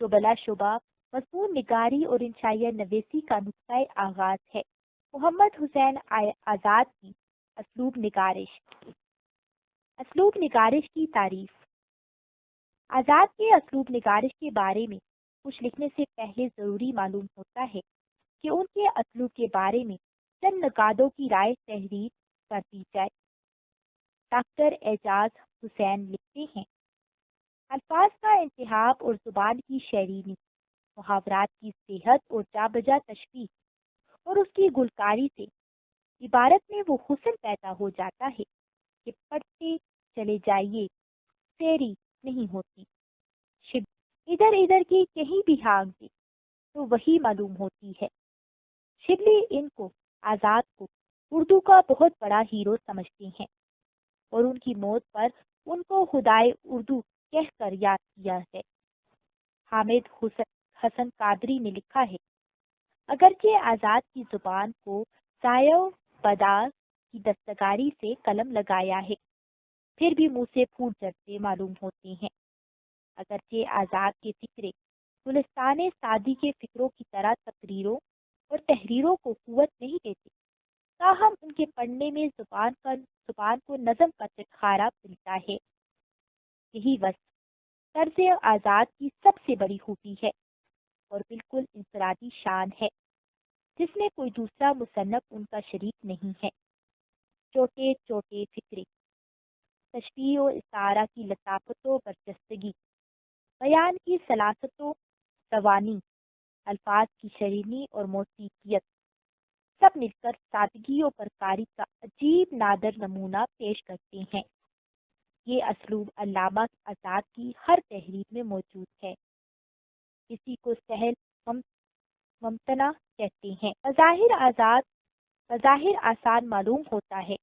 جو بلا شبہ مضمون نگاری اور انشائیہ نویسی کا نقطۂ آغاز ہے۔ محمد حسین آزاد کی اسلوب نگارش کی تعریف۔ آزاد کے اسلوب نگارش کے بارے میں کچھ لکھنے سے پہلے ضروری معلوم ہوتا ہے کہ ان کے اسلوب کے بارے میں چند نقادوں کی رائے تحریر کر دی جائے۔ ڈاکٹر اعجاز حسین لکھتے ہیں: الفاظ کا انتخاب اور زبان کی شیرینی، محاورات کی صحت اور جا بجا تشبیہ اور اس کی گلکاری سے عبارت میں وہ حسن پیدا ہو جاتا ہے کہ پڑھتے چلے جائیے، سیری نہیں ہوتی۔ ادھر ادھر کی کہیں بھی ہانک دے تو وہی معلوم ہوتی ہے۔ شبلی ان کو آزاد کو اردو کا بہت بڑا ہیرو سمجھتے ہیں، اور ان کی موت پر ان کو خدائے اردو کہہ کر یاد کیا ہے۔ حامد حسن قادری نے لکھا ہے: اگرچہ آزاد کی زبان کو ضائع و بدار کی دستکاری سے قلم لگایا ہے، پھر بھی منہ سے پھوٹ جڑتے معلوم ہوتے ہیں۔ اگرچہ آزاد کے فکرے گلستان سعدی کے فکروں کی طرح تقریروں اور تحریروں کو قوت نہیں دیتے، تاہم ان کے پڑھنے میں زبان کو نظم کا چٹخارا ملتا ہے۔ یہی وصف طرز آزاد کی سب سے بڑی خوبی ہے اور بالکل انفرادی شان ہے، جس میں کوئی دوسرا مصنف ان کا شریک نہیں ہے۔ چھوٹے چھوٹے فکرے، تشبیہ و استعارہ کی لطافت و برجستگی، بیان کی سلاستوں روانی، الفاظ کی شرینی اور موسیقیت سب مل کر سادگی و پرکاری کا عجیب نادر نمونہ پیش کرتے ہیں۔ یہ اسلوب علامہ آزاد کی ہر تحریر میں موجود ہے۔ کسی کو سہل ممتنع کہتے ہیں۔ بظاہر آسان معلوم ہوتا ہے،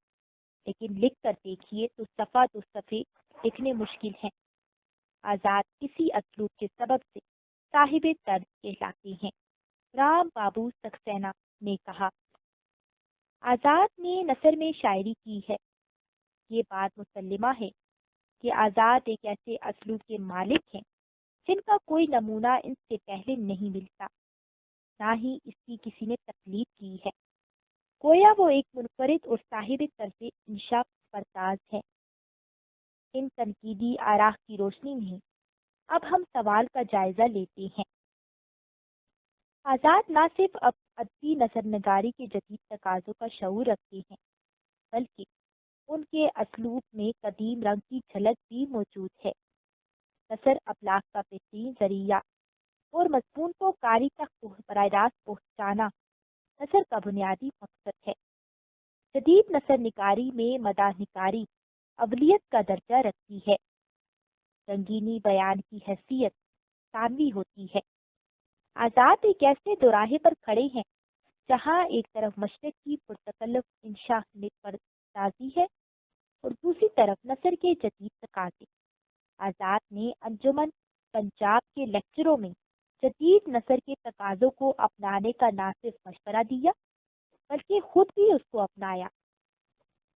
لیکن لکھ کر دیکھیے تو صفحہ دو صفحے لکھنے مشکل ہیں۔ آزاد کسی اسلوب کے سبب سے صاحب طرز کہلاتے ہیں۔ رام بابو سکسینہ نے کہا، آزاد نے نثر میں شاعری کی ہے۔ یہ بات مسلمہ ہے کہ آزاد ایک ایسے اسلوب کے مالک ہیں جن کا کوئی نمونہ ان سے پہلے نہیں ملتا، نہ ہی اس کی کسی نے تقلید کی ہے۔ گویا وہ ایک منفرد اور صاحب طرز انشاء پرتاز ہے۔ ان تنقیدی آراء کی روشنی میں اب ہم سوال کا جائزہ لیتے ہیں۔ آزاد نہ صرف ادبی نثر نگاری کے جدید تقاضوں کا شعور رکھتے ہیں، بلکہ ان کے اسلوب میں قدیم رنگ کی جھلک بھی موجود ہے۔ نثر ابلاغ کا بہترین ذریعہ اور مضمون کو قاری تک براہ راست پہنچانا نثر کا بنیادی مقصد ہے۔ جدید نثر نگاری میں مداح نگاری اولیت کا درجہ رکھتی ہے۔ رنگینی بیان کی حیثیت ثانوی ہوتی ہے۔ آزاد ایک ایسے دوراہے پر کھڑے ہیں جہاں ایک طرف مشرق کی پرتکلف انشاء پردازی ہے اور دوسری طرف نثر کے جدید تقاضے۔ آزاد نے انجمن پنجاب کے لیکچروں میں جدید نثر کے تقاضوں کو اپنانے کا نہ صرف مشورہ دیا بلکہ خود بھی اس کو اپنایا۔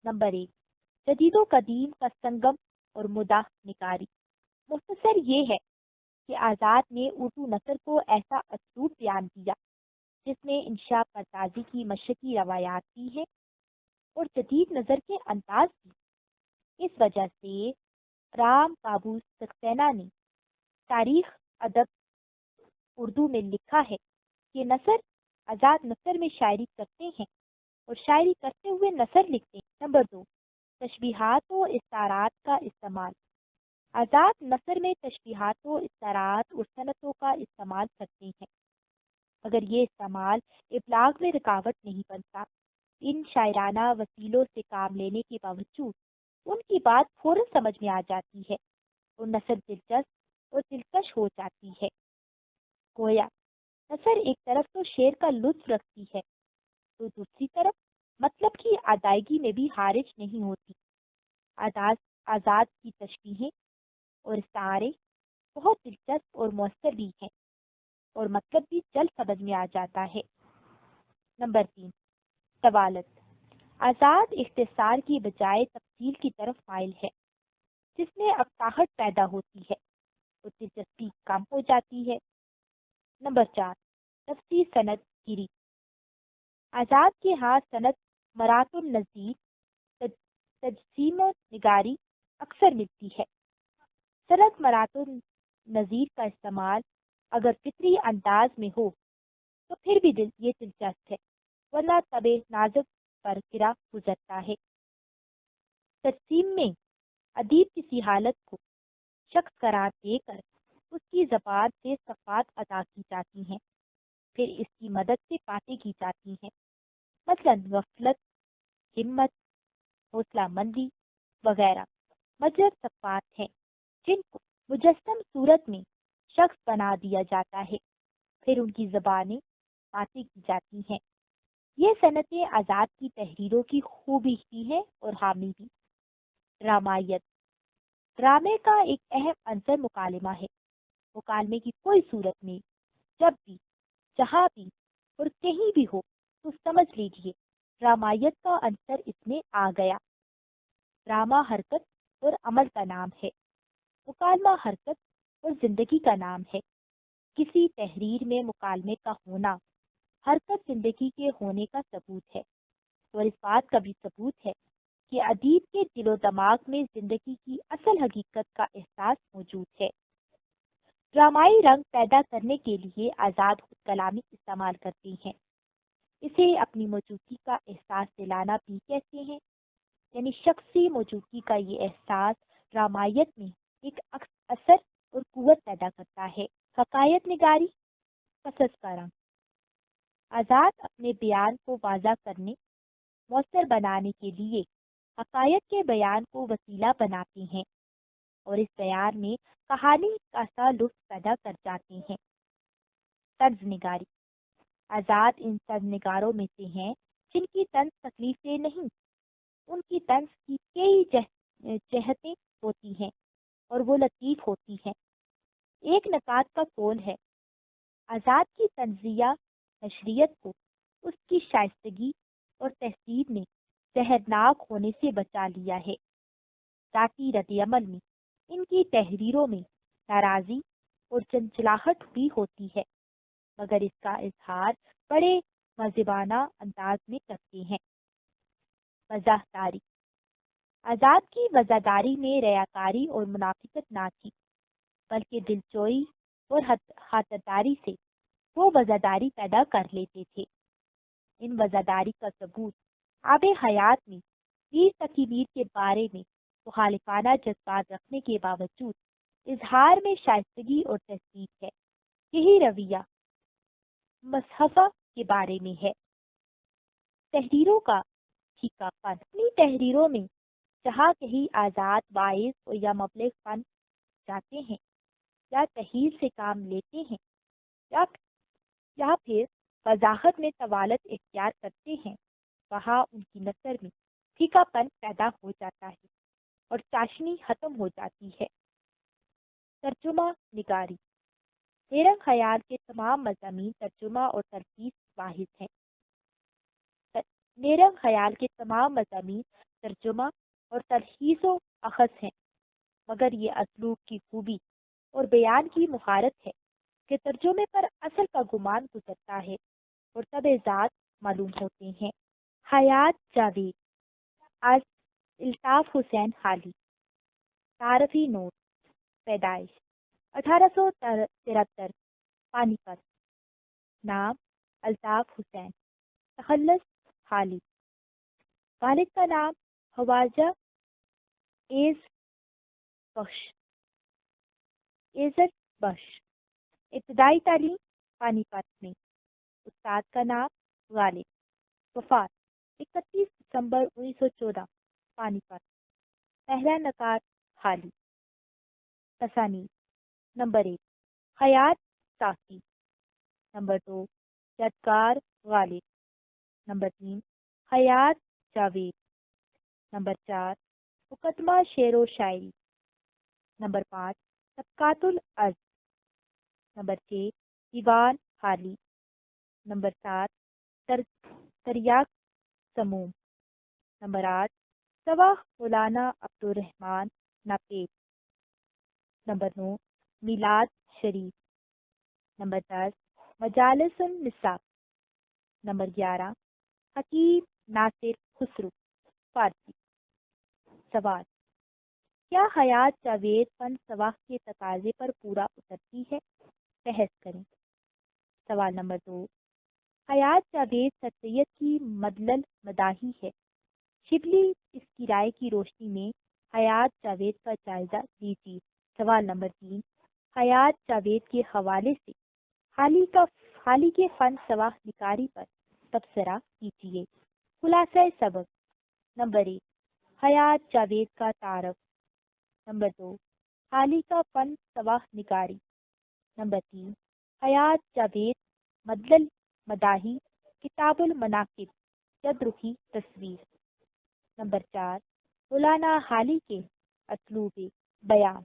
نمبر 1، جدید و قدیم کا سنگم اور مداح نگاری۔ مختصر یہ ہے کہ آزاد نے اردو نثر کو ایسا اسلوب بیان دیا جس میں انشاء پردازی کی مشرقی روایات بھی ہیں اور جدید نظر کے انداز بھی۔ اس وجہ سے رام بابو سکسینہ نے تاریخ ادب اردو میں لکھا ہے کہ آزاد نثر میں شاعری کرتے ہیں اور شاعری کرتے ہوئے نثر لکھتے ہیں۔ نمبر 2، تشبیہات و استعارات کا استعمال۔ آزاد نثر میں تشبیہات و استعارات اور صنعتوں کا استعمال کرتے ہیں، مگر یہ استعمال ابلاغ میں رکاوٹ نہیں بنتا۔ ان شاعرانہ وسیلوں سے کام لینے کے باوجود ان کی بات فوراً سمجھ میں آ جاتی ہے اور نثر دلچسپ اور دلکش ہو جاتی ہے۔ گویا نثر ایک طرف تو شعر کا لطف رکھتی ہے تو دوسری طرف مطلب کی ادائیگی میں بھی حارج نہیں ہوتی۔ آزاد کی تشبیہیں اور استعارے بہت دلچسپ اور مؤثر بھی ہیں اور مطلب بھی جلد سمجھ میں آ جاتا ہے۔ نمبر 3، طوالت۔ آزاد اختصار کی بجائے تفصیل کی طرف مائل ہے، جس میں اقتاحٹ پیدا ہوتی ہے اور دلچسپی کم ہو جاتی ہے۔ نمبر 4، تفصیل سند گیری۔ آزاد کے ہاں سند مرات النظیر تجسیم نگاری اکثر ملتی ہے۔ سند مرات النظیر کا استعمال اگر فطری انداز میں ہو تو پھر بھی یہ دلچسپ ہے، ورنہ طبع نازک پر گرا گزرتا ہے۔ تجسیم میں ادیب کسی حالت کو شخص قرار دے کر اس کی زبان سے صفات ادا کی جاتی ہیں، پھر اس کی مدد سے باتیں کی جاتی ہیں، مثلاً غفلت، ہمت، حوصلہ مندی وغیرہ مجرد صفات ہیں جن کو مجسم صورت میں شخص بنا دیا جاتا ہے، پھر ان کی زبانیں باتیں کی جاتی ہیں۔ یہ صنعتیں آزاد کی تحریروں کی خوبی بھی ہیں اور حامی بھی۔ ڈرامائیت۔ ڈرامے کا ایک اہم عنصر مکالمہ ہے۔ مکالمے کی کوئی صورت میں جب بھی، جہاں بھی اور کہیں بھی ہو تو سمجھ لیجئے ڈرامائیت کا عنصر اس میں آ گیا۔ ڈرامہ حرکت اور عمل کا نام ہے، مکالمہ حرکت اور زندگی کا نام ہے۔ کسی تحریر میں مکالمے کا ہونا حرکت زندگی کے ہونے کا ثبوت ہے، اور اس بات کا بھی ثبوت ہے کہ ادیب کے دل و دماغ میں زندگی کی اصل حقیقت کا احساس موجود ہے۔ ڈرامائی رنگ پیدا کرنے کے لیے آزاد خود کلامی استعمال کرتے ہیں۔ اسے اپنی موجودگی کا احساس دلانا بھی کہتے ہیں، یعنی شخصی موجودگی کا یہ احساس ڈرامائیت میں ایک اثر اور قوت پیدا کرتا ہے۔ حقائق نگاری، قصص کا رنگ۔ آزاد اپنے بیان کو واضح کرنے، مؤثر بنانے کے لیے حقائق کے بیان کو وسیلہ بناتے ہیں اور اس بیان میں کہانی کا سا لطف پیدا کر جاتے ہیں۔ طنز نگاری، آزاد ان طنز نگاروں میں سے ہیں جن کی طنز تکلیف دہ نہیں، ان کی طنز کی کئی جہتیں ہوتی ہیں اور وہ لطیف ہوتی ہیں۔ ایک نکات کا قول ہے، آزاد کی طنزیہ نشریت کو اس کی شائستگی اور تہذیب نے زہرناک ہونے سے بچا لیا ہے۔ ذاتی رد عمل میں ان کی تحریروں میں ناراضی اور چنچلاہٹ بھی ہوتی ہے، مگر اس کا اظہار بڑے مہذبانہ انداز میں کرتے ہیں۔ وضاحداری، آزاد کی وضاحداری میں ریاکاری اور منافقت نہ تھی، بلکہ دلچوئی اور خاطرداری سے وہ وضاحداری پیدا کر لیتے تھے۔ ان وضاحداری کا ثبوت آب حیات میں میر تقی میر کے بارے میں مخالفانہ جذبات رکھنے کے باوجود اظہار میں شائستگی اور تہذیب ہے۔ یہی رویہ مصحفہ کے بارے میں ہے۔ تحریروں کا پھیکا پن، اپنی تحریروں میں جہاں کہیں آزاد باعث یا مبلغ فن جاتے ہیں یا تحریر سے کام لیتے ہیں یا پھر وضاحت میں طوالت اختیار کرتے ہیں، وہاں ان کی نثر میں پھیکا پن پیدا ہو جاتا ہے اور چاشنی ختم ہو جاتی ہے۔ ترجمہ نگاری، نیرنگ خیال کے تمام مضامین ترجمہ اور تلخیص واحد ہیں۔ نیرنگ خیال کے تمام مضامین ترجمہ اور تلخیص و اخذ ہیں، مگر یہ اسلوب کی خوبی اور بیان کی مہارت ہے کہ ترجمے پر اصل کا گمان گزرتا ہے اور طبع ذات معلوم ہوتے ہیں۔ حیات جاوید از الطاف حسین حالی، تعارفی نوٹ، پیدائش 1873، پانی پت، نام الطاف حسین، تخلص حالی، والد کا نام خواجہ عزت بخش، ابتدائی تعلیم پانی پت میں، استاد کا نام غالب، وفات 31 دسمبر 1914، پانی پت، پہلا نکات حالی۔ تصانیف: نمبر 1 حیات صافی، نمبر 2 یادگار غالب، نمبر 3 حیات جاوید، نمبر 4 مقدمہ شعر و شاعری، نمبر 5 طبقات الارض، نمبر 6 دیوان حالی، نمبر 7 تریاق سموم، نمبر 8 سواح مولانا عبدالرحمن ناپید، نمبر 9 میلاد شریف، نمبر 10 مجالس النساء، نمبر 11 حکیم ناصر خسرو، فارسی۔ سوال: کیا حیات جاوید فن سواح کے تقاضے پر پورا اترتی ہے؟ بحث کریں۔ سوال نمبر 2، حیات جاوید سر سید کی مدلل مداحی ہے، شبلی اس کی رائے کی روشنی میں حیات جاوید کا جائزہ لیجیے۔ سوال نمبر 3، حیات جاوید کے حوالے سے حالی کے فن سواح نگاری پر تبصرہ کیجیے۔ خلاصہ سبق: نمبر 1 حیات جاوید کا تعارف، نمبر 2 حالی کا فن سواح نگاری، نمبر 3 حیات جاوید مدلل مداحی کتاب المناقب جد رخی تصویر، نمبر 4 مولانا حالی کے اسلوب بیان۔